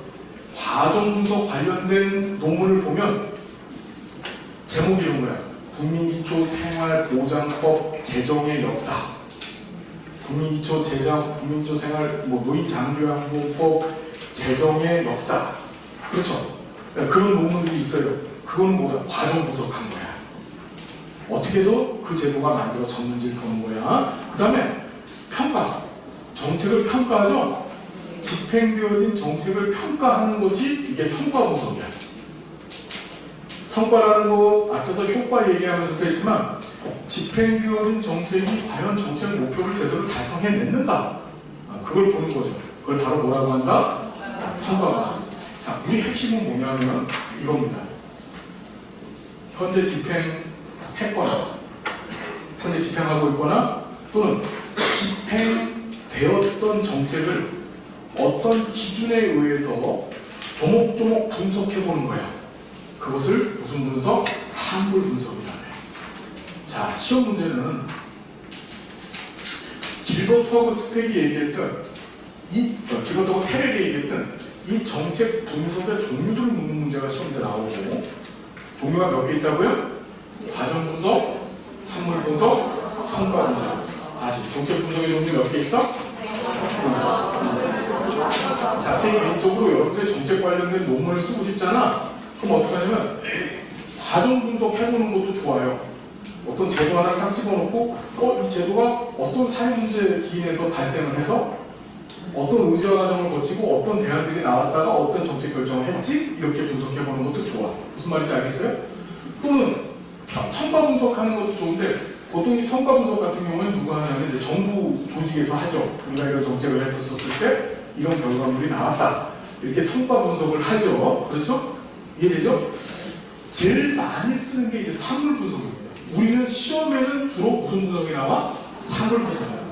과정 분석 관련된 논문을 보면 제목이 이런 거야. 국민기초생활보장법 제정의 역사. 국민기초생활 노인장려양보법 제정의 역사. 그렇죠. 그런 논문들이 있어요. 그건 뭐다? 과정 분석한 거야. 어떻게 해서 그 제도가 만들어졌는지를 보는 거야. 그 다음에 평가. 정책을 평가하죠. 집행되어진 정책을 평가하는 것이 이게 성과 분석이야. 성과라는 거 앞에서 효과 얘기하면서도 했지만, 집행되어진 정책이 과연 정책 목표를 제대로 달성해냈는가, 그걸 보는 거죠. 그걸 바로 뭐라고 한다? 성과 분석. 자, 우리 핵심은 뭐냐면 이겁니다. 현재 집행했거나, 현재 집행하고 있거나, 또는 집행되었던 정책을 어떤 기준에 의해서 조목조목 분석해보는 거야. 그것을 무슨 분석? 산물 분석이라고 해요. 자, 시험 문제는 길버트하고 스펙이 얘기했던, 길버트하고 테렐이 얘기했던 이 정책 분석의 종류들을 묻는 문제가 시험에 나오고, 종류가 몇 개 있다고요? 과정 분석, 산물 분석, 성과 분석. 다시 정책 분석의 종류 몇 개 있어? 자, 제 개인적으로 여러분들의 정책 관련된 논문을 쓰고 싶잖아. 그럼 어떻게 하냐면 과정 분석 해보는 것도 좋아요. 어떤 제도 하나를 딱 집어넣고, 이 제도가 어떤 사회 문제에 기인해서 발생을 해서 어떤 의제화 과정을 거치고 어떤 대안들이 나왔다가 어떤 정책 결정을 했지? 이렇게 분석해보는 것도 좋아. 무슨 말인지 알겠어요? 또는 성과 분석하는 것도 좋은데, 보통 이 성과 분석 같은 경우는 누가 하냐면 이제 정부 조직에서 하죠. 우리가 이런 정책을 했었을 때 이런 결과물이 나왔다. 이렇게 성과 분석을 하죠. 그렇죠? 이해되죠? 제일 많이 쓰는 게 이제 산물 분석입니다. 우리는 시험에는 주로 무슨 분석이 나와? 산물 분석이야.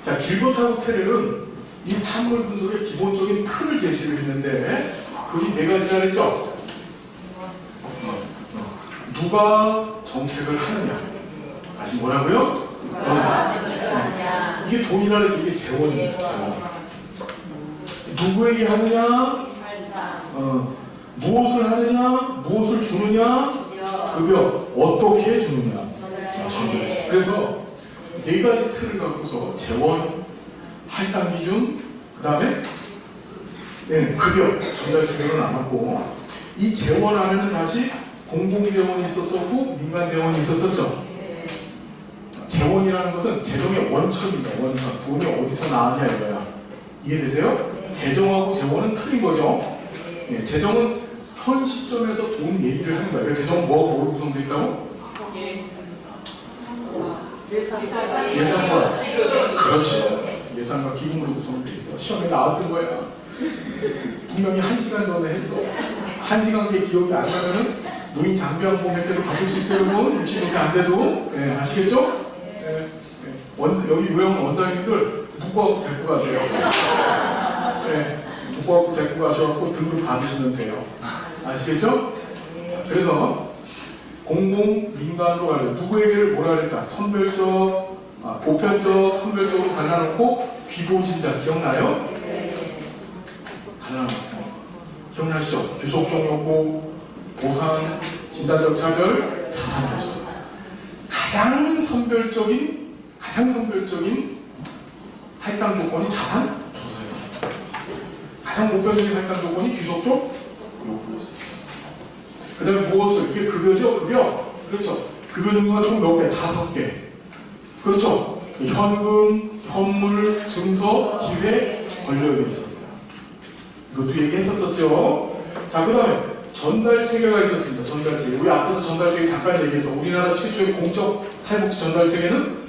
자, 길버트하고 테렐은 이 산물 분석의 기본적인 틀을 제시를 했는데, 그것이 네 가지라 그랬죠? 누가 정책을 하느냐. 다시 뭐라고요? 이게 돈이라 그랬죠. 이게 재원입니다. 재원. 누구에게 하느냐? 무엇을 하느냐? 무엇을 주느냐? 급여. 어떻게 주느냐? 그래서 네 가지 틀을 갖고서 재원, 할당 기준, 그 다음에 급여, 전달체계로 나눴고, 이 재원 안에는 다시 공공재원이 있었었고 민간재원이 있었었죠. 재원이라는 것은 재정의 원천입니다. 원천. 돈이 어디서 나왔냐 이거야. 이해되세요? 재정하고 재원은 틀린 거죠. 재정은 현 시점에서 돈 얘기를 하는 거야. 재정은 뭐로 구성되어 있다고? 예산과. 그렇죠. 예산과 기금으로 구성되어 있어. 시험에 나왔던 거야. 분명히 1시간 전에 했어. 1시간 뒤에 기억이 안 나면은 노인 장려양보 혜택을 받을 수 있어요, 여러분. 65세 안 돼도. 아시겠죠? 여기 요양 원장님들 누구하고 데리고 가세요. 네, 누구하고 데리고 가셔갖고 등급 받으시면 돼요. 아시겠죠? 자, 그래서 공공 민간으로 가려 누구에게를 뭐라 그랬다? 선별적, 보편적, 선별적으로 갈라놓고 귀보진자 기억나요? 갈라놓고 기억나시죠? 교속적 요구, 보상, 진단적 차별, 자산 보수. 가장 선별적인 할당 조건이 자산 조사에서 가장 보편적인 할당 조건이 귀속적 요구였습니다. 그 다음에 무엇을? 이게 급여죠? 급여. 그렇죠. 급여 종류가 총 몇 개? 5개. 그렇죠. 현금, 현물, 증서, 기회, 권력이 있습니다. 이것도 얘기했었죠. 자, 그 다음에 전달 체계가 있었습니다. 전달 체계. 우리 앞에서 전달 체계 잠깐 얘기해서 우리나라 최초의 공적 사회복지 전달 체계는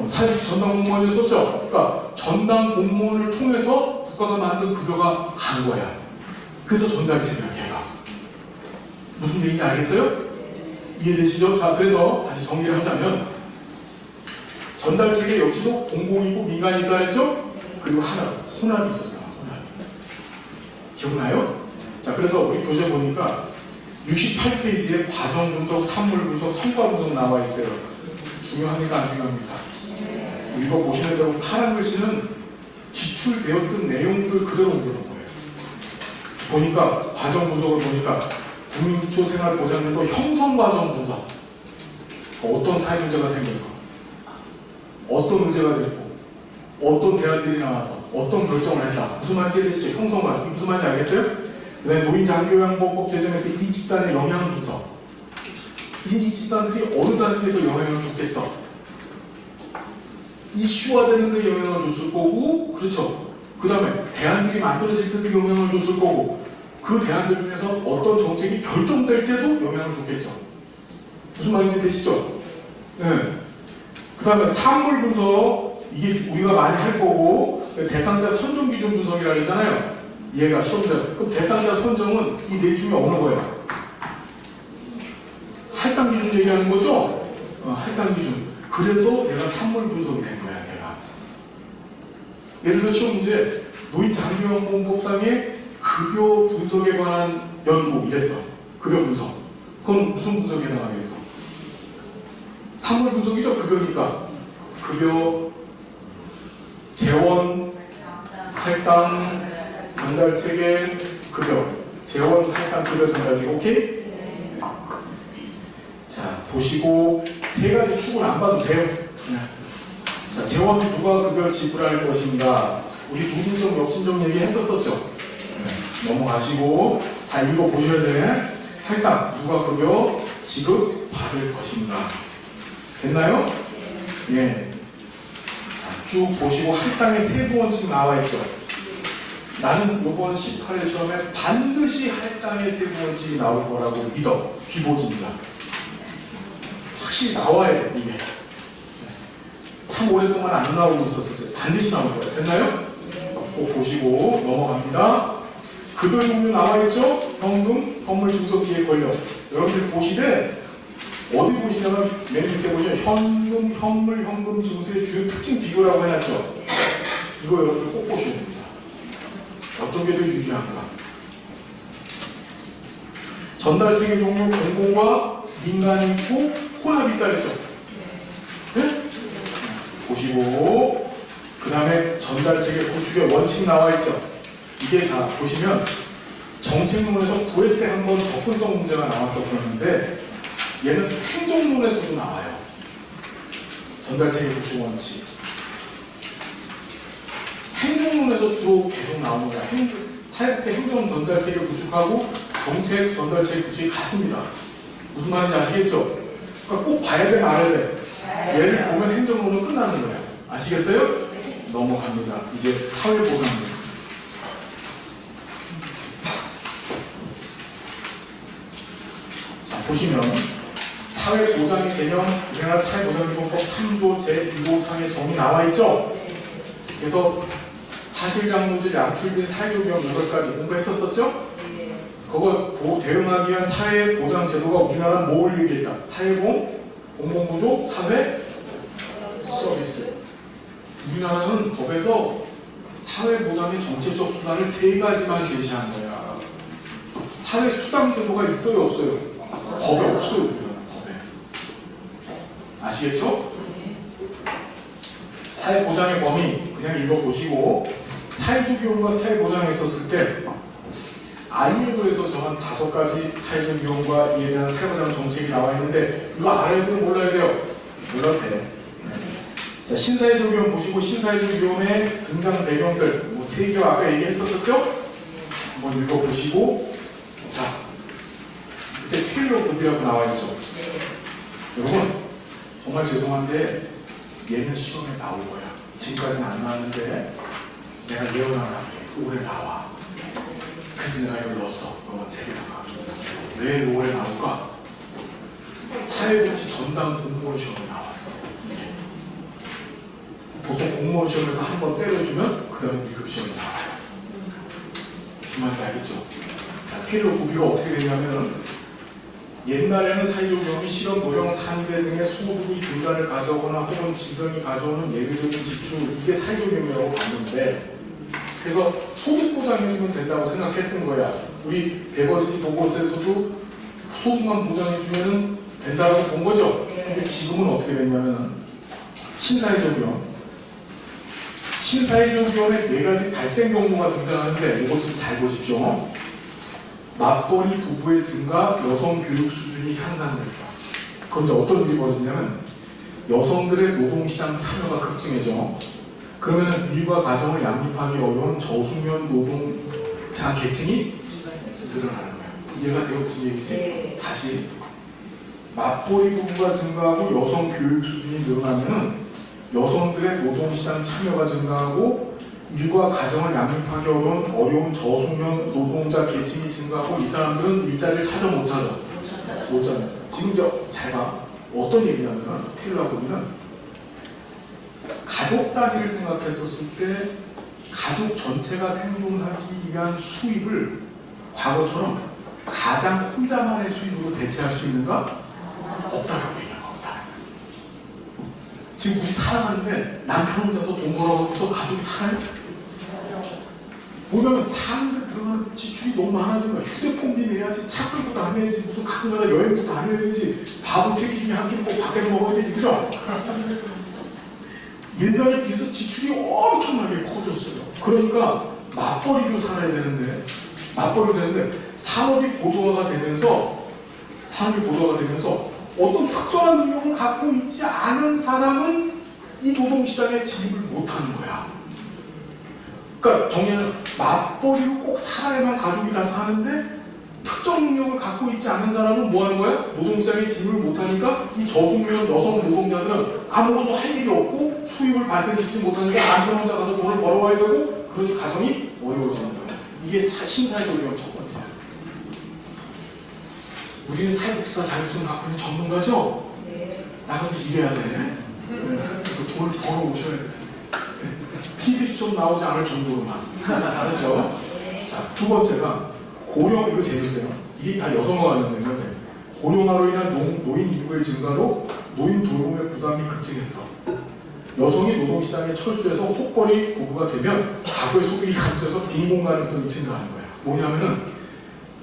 사회복지 전담 공무원이었었죠. 그러니까 전담 공무원을 통해서 국가가 만든 급여가 간 거야. 그래서 전달 체계야, 걔가. 무슨 얘기인지 알겠어요? 이해되시죠? 자, 그래서 다시 정리를 하자면 전달 체계 역시도 공공이고 민간이다 했죠? 그리고 하나, 혼합이 있었다. 혼합. 기억나요? 자, 그래서 우리 교재 보니까 68페이지에 과정 분석, 산물 분석, 성과 분석 나와 있어요. 중요합니까? 안 중요합니까? 읽어보시는 대로 파란 글씨는 기출되었던 내용들 그대로 옮겨놓은 거예요. 보니까 과정 분석을 보니까 국민기초생활보장제도 형성과정 분석. 어떤 사회 문제가 생겨서 어떤 문제가 됐고 어떤 대안들이 나와서 어떤 결정을 했다. 무슨 말인지 되시죠? 형성과정. 무슨 말인지 알겠어요? 그 다음에 노인장교양보호법 제정에서 이 집단의 영향 분석. 이 집단들이 어느 단계에서 영향을 줬겠어? 이슈화되는데 영향을 줬을 거고, 그렇죠. 그 다음에 대안들이 만들어질 때도 영향을 줬을 거고, 그 대안들 중에서 어떤 정책이 결정될 때도 영향을 줬겠죠. 무슨 말인지 되시죠? 네. 그 다음에 산물 분석, 이게 우리가 많이 할 거고, 대상자 선정 기준 분석이라고 했잖아요. 얘가 시험자. 그럼 대상자 선정은 이 네 중에 어느 거예요? 할당 기준 얘기하는 거죠? 할당 기준. 그래서 얘가 산물 분석이 된 거야, 얘가. 예를 들어 시험 문제, 노인장교양보험법상의 급여 분석에 관한 연구 이랬어. 급여 분석. 그건 무슨 분석에 해당하겠어? 산물 분석이죠. 급여니까. 급여, 재원, 할당, 전달체계, 급여. 재원, 할당, 급여, 전달체계. 오케이? 자, 보시고 세 가지 축은 안 봐도 돼요. 자, 재원 누가 급여 지불할 것인가. 우리 누진적, 역진적 얘기 했었었죠. 넘어가시고 다 읽어보셔야 돼. 할당 누가 급여 지급 받을 것인가. 됐나요? 예. 자, 쭉 보시고 할당의 세부 원칙 나와 있죠. 나는 이번 18회 시험에 반드시 할당의 세부 원칙이 나올 거라고 믿어. 귀보진자. 확실히 나와야 돼, 이게. 참 오랫동안 안 나오고 있었어요. 반드시 나올 거예요. 됐나요? 꼭 보시고 넘어갑니다. 급여 종류 나와있죠? 현금, 현물, 증서, 기회, 권력. 여러분들 보시되 어디 보시냐면 맨 밑에 보시면 현금, 현물, 현금, 증서의 주요 특징 비교라고 해놨죠? 이거 여러분들 꼭 보셔야 됩니다. 어떤 게 더 유리한가? 전달체계 종류 공공과 민간이 있고 혼합이 있다 그랬죠? 네? 보시고 그 다음에 전달체계 구축의 원칙 나와있죠? 이게 자 보시면 정책론에서 9회 때 한번 접근성 문제가 나왔었는데 얘는 행정론에서도 나와요. 전달체계 구축 원칙. 행정론에서 주로 계속 나오는 거야. 사회복지 행정 전달체계 구축하고 정책 전달체계 구축이 같습니다. 무슨 말인지 아시겠죠? 그러니까 꼭 봐야 돼, 말아야 돼. 얘를 보면 행정론은 끝나는 거야. 아시겠어요? 넘어갑니다. 이제 사회보장입니다. 자, 보시면 사회보장의 개념, 우리나라 사회보장기본법 3조 제1호상의 정의 나와있죠? 그래서 사실장문질, 양출빈, 사회조경 8가지 공부했었었죠? 그거 대응하기 위한 사회보장제도가 우리나라는 뭘 얘기했다? 사회보험, 공공구조, 사회 서비스. 우리나라는 법에서 사회보장의 정책적 수단을 3가지만 제시한 거야. 사회수당 제도가 있어요, 없어요? 법에 없어요, 우리나라는 법에. 아시겠죠? 사회보장의 범위 그냥 읽어보시고, 사회적 위험과 사회보장에 있었을 때 ILO에서 정한 5가지 사회적 위험과 이에 대한 사회보장 정책이 나와 있는데, 이거 알아야 돼요, 몰라야 돼요? 몰라도 돼. 자, 신사회적 위험 보시고, 신사회적 위험의 등장 배경들, 뭐 3개 아까 얘기했었죠? 한번 읽어보시고, 자, 그때 테일러 그룹이라고 나와있죠? 여러분, 정말 죄송한데, 얘는 시험에 나올 거야. 지금까지는 안 나왔는데, 내가 예언을 할게. 올해 나와. 그래서 내가 이걸 넣었어. 너는 책에다가. 왜 올해 나올까? 사회복지 전담 공무원 시험에 나왔어. 보통 공무원 시험에서 한번 때려주면 그 다음에 2급 시험이 나와요. 무슨 말인지 알겠죠? 자, 테일러 구비가 어떻게 되냐면, 옛날에는 사회적 위험이 실업, 노령, 산재 등의 소득이 중단을 가져오거나 혹은 질병이 가져오는 예외적인 지출, 이게 사회적 위험이라고 봤는데, 그래서 소득 보장해주면 된다고 생각했던 거야. 우리 베버리지 보고서에서도 소득만 보장해주면 된다고 본 거죠. 근데 지금은 어떻게 됐냐면, 신사회적 위험, 신사회적 위험의 4가지 발생 경로가 등장하는데, 이거 좀 잘 보십시오. 맞벌이 부부의 증가, 여성 교육 수준이 향상됐어. 그럼 이제 어떤 일이 벌어지냐면, 여성들의 노동시장 참여가 급증해져. 그러면 일과 가정을 양립하기 어려운 저수면 노동자 계층이 늘어나는 거예요. 이해가 돼요? 무슨 얘기지? 네. 다시, 맞벌이 부부가 증가하고 여성 교육 수준이 늘어나면은 여성들의 노동시장 참여가 증가하고 일과 가정을 양립하기 어려운 저수면 노동자 계층이 증가하고, 이 사람들은 일자리를 찾아 못 찾아? 못 찾아. 지금 잘 봐. 어떤 얘기냐면, 테일러 보기는 가족 단위를 생각했었을 때 가족 전체가 생존하기 위한 수입을 과거처럼 가장 혼자만의 수입으로 대체할 수 있는가? 없다라고 얘기한 겁니다. 지금 우리 살아가는데 남편 혼자서 돈 벌어서 가족이 살아요? 뭐냐면 사는데 들어가는 지출이 너무 많아진 거야. 휴대폰비 내야지, 차 끌고 다녀야지, 무슨 가끔 가다 여행도 다녀야지, 밥은 3끼 중에 1끼 꼭 밖에서 먹어야 되지, 그죠? 옛날에 비해서 지출이 엄청나게 커졌어요. 그러니까 맞벌이로 살아야 되는데, 산업이 고도화가 되면서 어떤 특정한 능력을 갖고 있지 않은 사람은 이 노동시장에 진입을 못하는 거야. 그러니까 정리하면, 맞벌이로 꼭 살아야만 가족이 다 사는데 특정 능력을 갖고 있지 않은 사람은 뭐 하는 거야? 노동시장에 진입을 못하니까 이 저수면 여성 노동자들은 아무것도 할 일이 없고 수입을 발생시키지 못하니까 남편 혼자 가서 돈을 벌어와야 되고, 그러니 가정이 어려워지는 거야. 이게 신사회적 위험 첫 번째. 우리는 사회복지사 자격증 갖고 있는 전문가죠? 네. 나가서 일해야 돼. 그래서 돈을 벌어오셔야 돼. PD 수첩 나오지 않을 정도로만. 알았죠? 자, 두 번째가 고령, 이거 재밌어요. 이게 다 여성과 관련된 고령화로 인한 노인 인구의 증가로 노인 돌봄의 부담이 급증했어. 여성이 노동시장에 철수해서 혹벌이 부부가 되면 가구의 소득이 감소해서 빈곤 가능성이 증가하는 거야. 뭐냐면은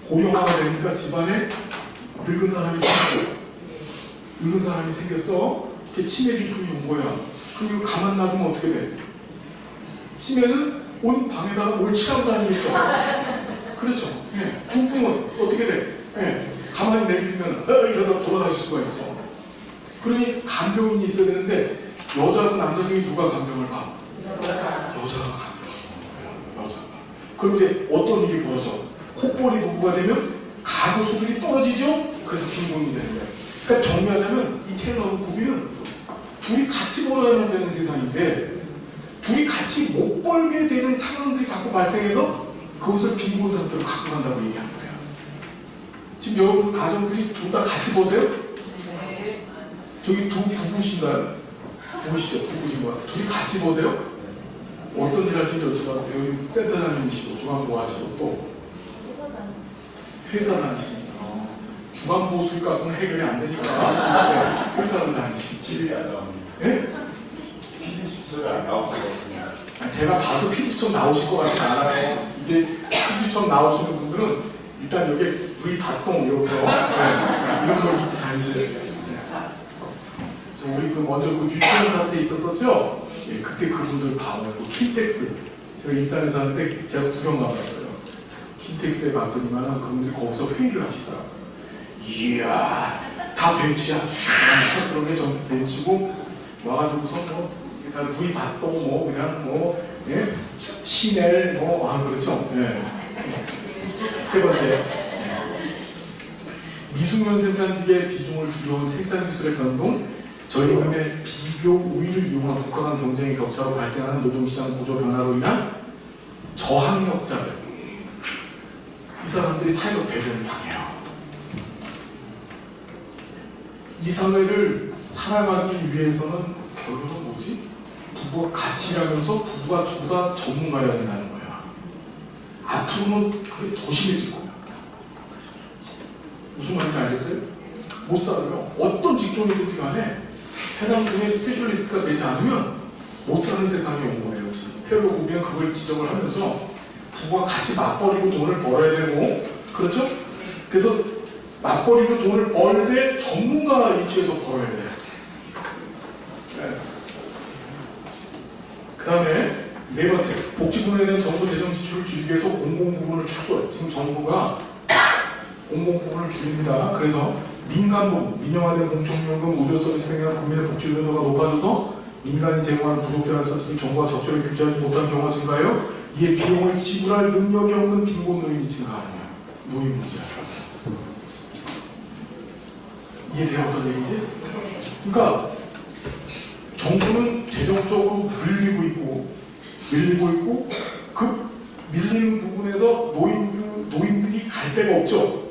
고령화가 되니까 집안에 늙은 사람이 생겼어. 이렇게 치매 비품이 온 거야. 그럼 이거 가만 놔두면 어떻게 돼? 치매는 온 방에다가 뭘 칠하고 다니겠죠. 그렇죠. 예. 중풍은 어떻게 돼? 예. 가만히 내비두면 이러다 돌아가실 수가 있어. 그러니 간병인이 있어야 되는데, 여자하고 남자 중에 누가 간병을 봐? 여자가 간병을 봐요. 여자가. 그럼 이제 어떤 일이 벌어져? 혹벌이 부부가 되면 가구 소득이 떨어지죠? 그래서 빈곤이 되는 거예요. 그러니까 정리하자면 이 테일러하고 구비는 둘이 같이 벌어야만 되는 세상인데, 둘이 같이 못 벌게 되는 상황들이 자꾸 발생해서 그것을 빈곤 상태로 갖고 간다고 얘기하는 거예요. 지금 여러분 가정들이 둘 다 같이 보세요? 네. 저기 두 부부신가요? 보시죠. 부부신 것 같아요. 둘이 같이 보세요? 어떤 일 하시는지 여쭤봐도, 여기 센터장님이시고 중앙보 하시고 또 회사 다니시니까 중앙보 수익 갖고는 해결이 안 되니까 회사를 다니시고 길이 안 나오네. 예? 기술이 안 나올 수가 없습니다. 제가 봐도 피디처럼 나오실 것 같지 않아요. 이게 피디처럼 나오시는 분들은 일단 여기 V 닷동 여기서 이런 걸 입고 다니셔야 돼요. 우리 그 먼저 그 유치원 사태 있었었죠? 예, 그때 그분들 봐요. 그 킨텍스. 제가 일산에 사는데 제가 구경 가봤어요. 킨텍스에 갔더니만 그분들이 거기서 회의를 하시더라고요. 이야, 다 벤치야. 그런 게 전부 벤치고 와가지고서 뭐 V 닷동 뭐 그냥 뭐 예? 시넬 뭐 그렇죠. 예. 세 번째. 미숙련 생산직의 비중을 줄여온 생산기술의 변동, 저임금의 비교 우위를 이용한 국가 간 경쟁의 격차로 발생하는 노동시장 구조 변화로 인한 저항력자들, 이 사람들이 사회적 배제를 당해요. 이 사회를 살아가기 위해서는 결론은 뭐지? 부부가 같이 일하면서 부부가 저보다 전문가여야 된다는 거야. 앞으로는 그게 더 심해질 거야. 무슨 말인지 알겠어요? 못 살아요. 어떤 직종이든지 간에 해당 분야의 스페셜리스트가 되지 않으면 못 사는 세상이 온 거예요. 테러 보면 그걸 지적을 하면서 부부가 같이 맞벌이로 돈을 벌어야 되고, 그렇죠? 그래서 맞벌이로 돈을 벌 때 전문가 위치에서 벌어야 돼요. 네. 그 다음에 네 번째, 복지분야에 대한 정부 재정 지출을 줄이기 위해서 공공부문을 축소해. 지금 정부가 공공부문을 줄입니다. 그래서 민간부문, 민영화된 공적연금, 의료 서비스 등의 국민의 복지 의존도가 높아져서 민간이 제공하는 부족한 서비스를 정부가 적절히 규제하지 못한 경우가 증가하여 이에 비용을 지불할 능력이 없는 빈곤 노인이 증가하는 거야. 노인 문제야. 이해돼요? 어떤 얘기지? 그러니까 정부는 재정적으로 밀리고 있고 그 밀리는 부분에서 노인들이 갈 데가 없죠.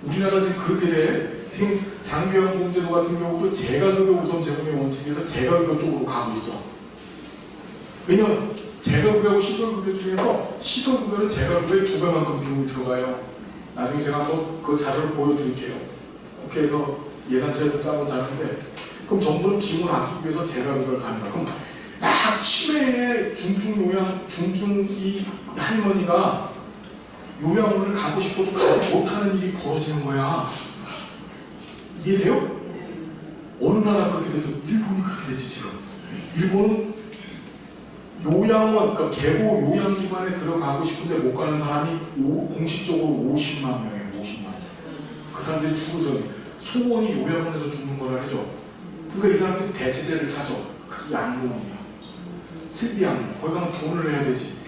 우리나라 지금 그렇게 돼. 지금 장기요양보험제도 같은 경우도 재가급여 우선 제공의 원칙에서 재가급여 쪽으로 가고 있어. 왜냐면 재가급여하고 시설급여 중에서 시설급여는 재가급여의 2배만큼 비용이 들어가요. 나중에 제가 한번 그 자료를 보여드릴게요. 국회에서 예산처에서 짜온 자료인데, 그럼 정부는 비용을 아끼기 위해서 재가급여를 가는 거야. 그럼 막 치매의 중증 이 할머니가 요양원을 가고 싶어도 가지 못하는 일이 벌어지는 거야. 이해돼요? 어느 나라 그렇게 돼서 일본이 그렇게 됐지 지금. 일본은 요양원, 그러니까 개보 요양기관에 들어가고 싶은데 못 가는 사람이 공식적으로 50만 명이에요. 50만. 그 사람들이 죽어서 소원이 요양원에서 죽는 거라죠. 그러니까 이 사람들이 대체제를 찾아. 그게 양로원이야. 실비양로. 거기 가면 돈을 내야 되지.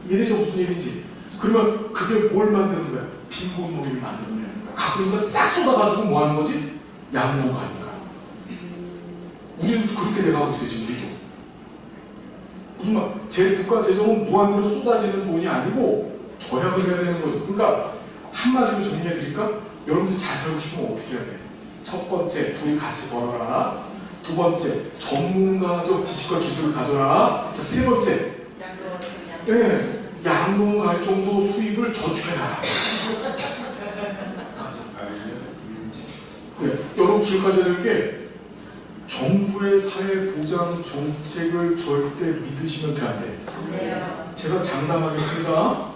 이해되죠? 무슨 얘기인지. 그러면 그게 뭘 만드는 거야? 빈곤 노인을 만드는 거야. 갖고 있는 거 싹 쏟아가지고 뭐 하는 거지? 양로가 아닌가. 우리는 그렇게 돼가고 있어요, 지금 우리도. 무슨 말? 제 국가 재정은 무한대로 쏟아지는 돈이 아니고 절약을 해야 되는 거죠. 그러니까 한마디로 정리해드릴까? 여러분들이 잘 살고 싶으면 어떻게 해야 돼? 첫 번째, 둘이 같이 벌어라. 두 번째, 전문가적 지식과 기술을 가져라. 자, 세 번째, 양로원 갈 정도 수입을 저축해놔라. 여러분 기억하셔야 될 게, 정부의 사회보장 정책을 절대 믿으시면 안 돼. 제가 장담하겠습니다.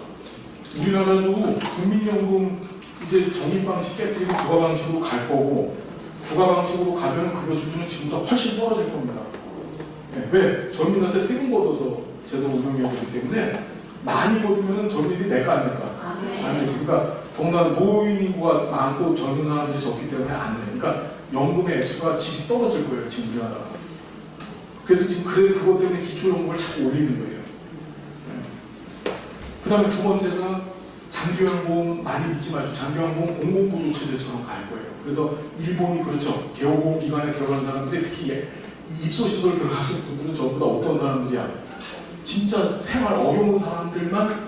우리나라도 국민연금 이제 적립방식 깨뜨리고 부가방식으로 갈 거고, 부가방식으로 가면 급여 수준은 지금보다 훨씬 떨어질 겁니다. 왜? 젊은이한테 세금 걷어서 제도 운영해야 되기 때문에 많이 걷으면 젊은이들이 낼까 안 낼까? 안 내지. 그러니까 더군다나 노인 인구가 많고 젊은 사람들이 적기 때문에 안 돼. 그러니까 연금의 액수가 질이 떨어질 거예요, 지금 우리나라가. 그래서 지금 그것 때문에 기초연금을 자꾸 올리는 거예요. 그 다음에 두 번째가 장기요양보험 많이 믿지 마시고 장기요양보험 공공보조체제처럼 갈 거예요. 그래서 일본이 그렇죠. 개호보험기관에 들어간 사람들이 특히 입소시설 들어가신 분들은 전부 다 어떤 사람들이야? 진짜 생활 어려운 사람들만,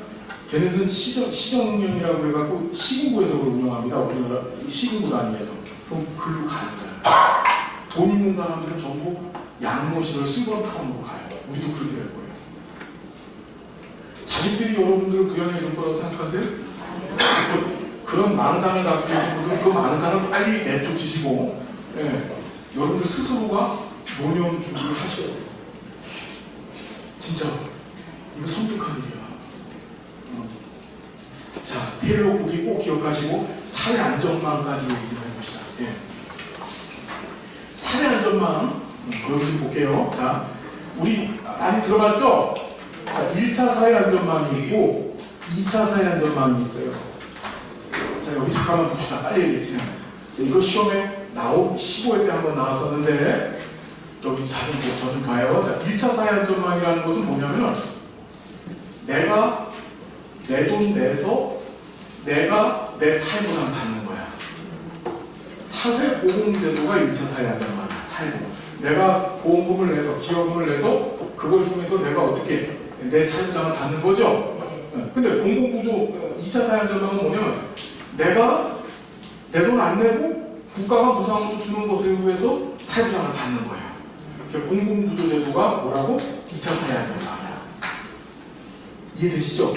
걔네들은 시정령이라고 해갖고 시군구에서 그걸 운영합니다. 우리나라 시군구 단위에서. 그럼 글로 가는 거야. 돈 있는 사람들은 전부 양로시설 신권타운으로 가요. 우리도 그렇게 될 거예요. 자식들이 여러분들을 부양해 줄 거라고 생각하세요? 그런 망상을 갖고 계신 분들은 그 망상을 빨리 내쫓으시고, 여러분들 스스로가 노년 준비를 하셔야 돼요. 진짜 이거 섬뜩한 일이야. 자, 텔로 국이 꼭 기억하시고 사회 안전망까지 얘기 좀 해봅시다. 예. 사회 안전망 여기 좀 볼게요. 자, 우리 많이 들어봤죠? 자, 1차 사회 안전망이 있고 2차 사회 안전망이 있어요. 자, 여기 잠깐만 봅시다. 빨리 얘기해주세요. 이거 시험에 나오 15회 때 한번 나왔었는데 여기 저 좀 봐요. 자, 1차 사회 안전망이라는 것은 뭐냐면은 내가 내 돈 내서 내가 내 사회보장 받는 거야. 사회보험제도가 1차 사회안전망이야. 사회보험. 내가 보험금을 내서 기여금을 내서 그걸 통해서 내가 어떻게 내 사회보장을 받는 거죠. 근데 공공구조 2차 사회안전망은 뭐냐면 내가 내 돈 안 내고 국가가 무상으로 주는 것에 의해서 사회보장을 받는 거예요. 공공구조제도가 뭐라고? 2차 사회안전망이야. 이해되시죠?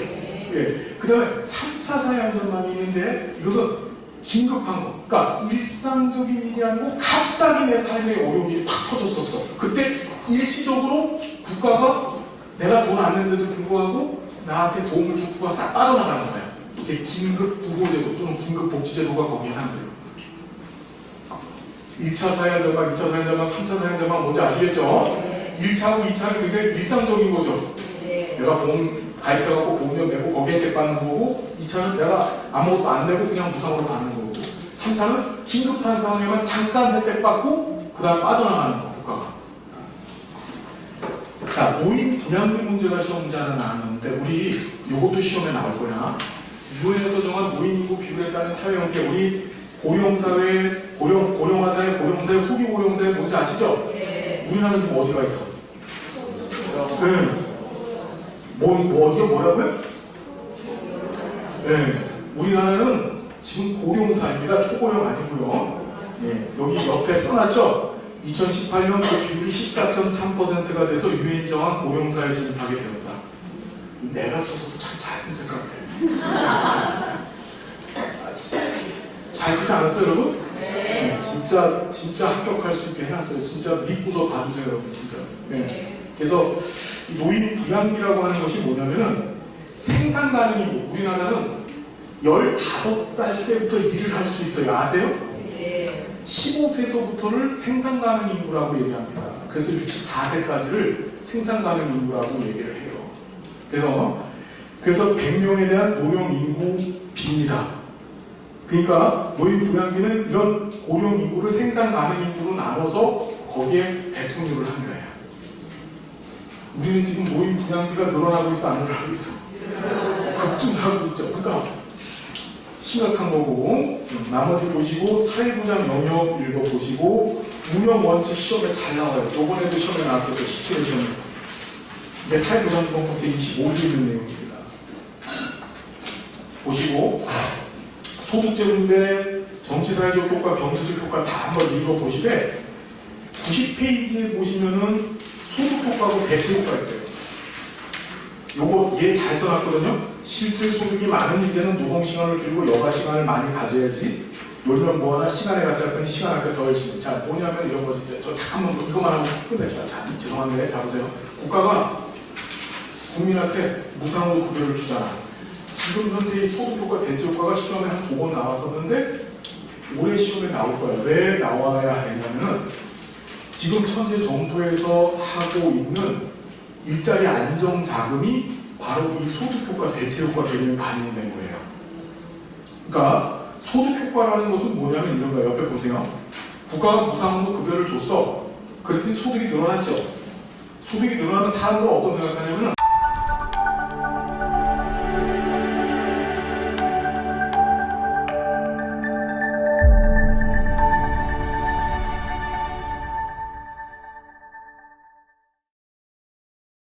예. 그 다음에 3차 사회안전망이 있는데 이것은 긴급한 거. 그러니까 일상적인 일이 아니고 갑자기 내 삶에 어려운 일이 팍 터졌었어. 그때 일시적으로 국가가 내가 돈 안 냈는데도 불구하고 나한테 도움을 줄 국가가 싹 빠져나가는 거야. 이게 긴급구호제도 또는 긴급복지제도가 거기에 한대요. 1차 사회안전망, 2차 사회안전망, 3차 사회안전망 뭔지 아시겠죠? 1차하고 2차는 굉장히 일상적인 거죠. 내가 보험 가입해갖고 보험료 내고 거기에 혜택 받는 거고 2차는 내가 아무것도 안 내고 그냥 무상으로 받는 거고 3차는 긴급한 상황에만 잠깐 혜택 받고 그 다음 빠져나가는 거 국가가. 자, 노인 부양비 문제가 시험 문제 하나 나왔는데 우리 요것도 시험에 나올 거야. 유엔에서 정한 노인 인구 비율에 따른 사회 형태. 우리 고령사회, 고령화사회, 고령사회, 후기 고령사회 뭔지 아시죠? 우리나라는 지금 어디가 있어? 네. 이게 뭐라고요? 네. 우리나라는 지금 고령사입니다. 초고령 아니고요. 네. 여기 옆에 써놨죠? 2018년 그 비율이 14.3%가 돼서 유엔이 정한 고령사에 진입하게 되었다. 내가 써서도 참 잘 쓴 것 같아요. 잘 쓰지 않았어요, 여러분? 네. 진짜 합격할 수 있게 해놨어요. 진짜 믿고서 봐주세요, 여러분, 진짜. 네. 그래서 노인 부양비라고 하는 것이 뭐냐면은 생산 가능이고 우리나라는 15살 때부터 일을 할 수 있어요. 아세요? 15세서부터를 생산 가능 인구라고 얘기합니다. 그래서 64세까지를 생산 가능 인구라고 얘기를 해요. 그래서 100명에 대한 노령 인구 비입니다. 그러니까 노인 부양비는 이런 고령 인구를 생산 가능 인구로 나눠서 거기에 대통령을 한 거예요. 우리는 지금 노인 부양비가 늘어나고 있어, 안 늘어나고 있어? 급증하고 있죠. 그러니까 심각한 거고. 나머지 보시고 사회보장 영역 읽어보시고 운영 원칙 시험에 잘 나와요. 요번에도 시험에 나왔었죠. 17회 시험에. 이게 사회보장기본법제 25조 있는 내용입니다. 보시고 소득제 분배, 정치사회적 효과, 경제적 효과 다 한번 읽어보시되 90페이지에 보시면은 소득 효과하고 대체 효과가 있어요. 요거 얘 잘 써놨거든요. 실질 소득이 많은 이제는 노동 시간을 줄이고 여가 시간을 많이 가져야지. 놀면 뭐하나 시간에 갖지 않더니 시간 할때 더 열심히. 자, 뭐냐면 이런 거지. 저 잠깐만 이거만 하고 끝냅시다. 자, 죄송한데 자 보세요. 국가가 국민한테 무상으로 급여를 주잖아. 지금 현재 이 소득 효과, 대체 효과가 시험에 한 2번 나왔었는데 올해 시험에 나올 거야. 왜 나와야 되냐면은 지금 현재 정부에서 하고 있는 일자리 안정 자금이 바로 이 소득 효과, 대체 효과 개념에 반영된 거예요. 그러니까 소득 효과라는 것은 뭐냐면 이런 거예요. 옆에 보세요. 국가가 무상으로 급여를 줬어. 그랬더니 소득이 늘어났죠. 소득이 늘어나면 사람들은 어떤 생각하냐면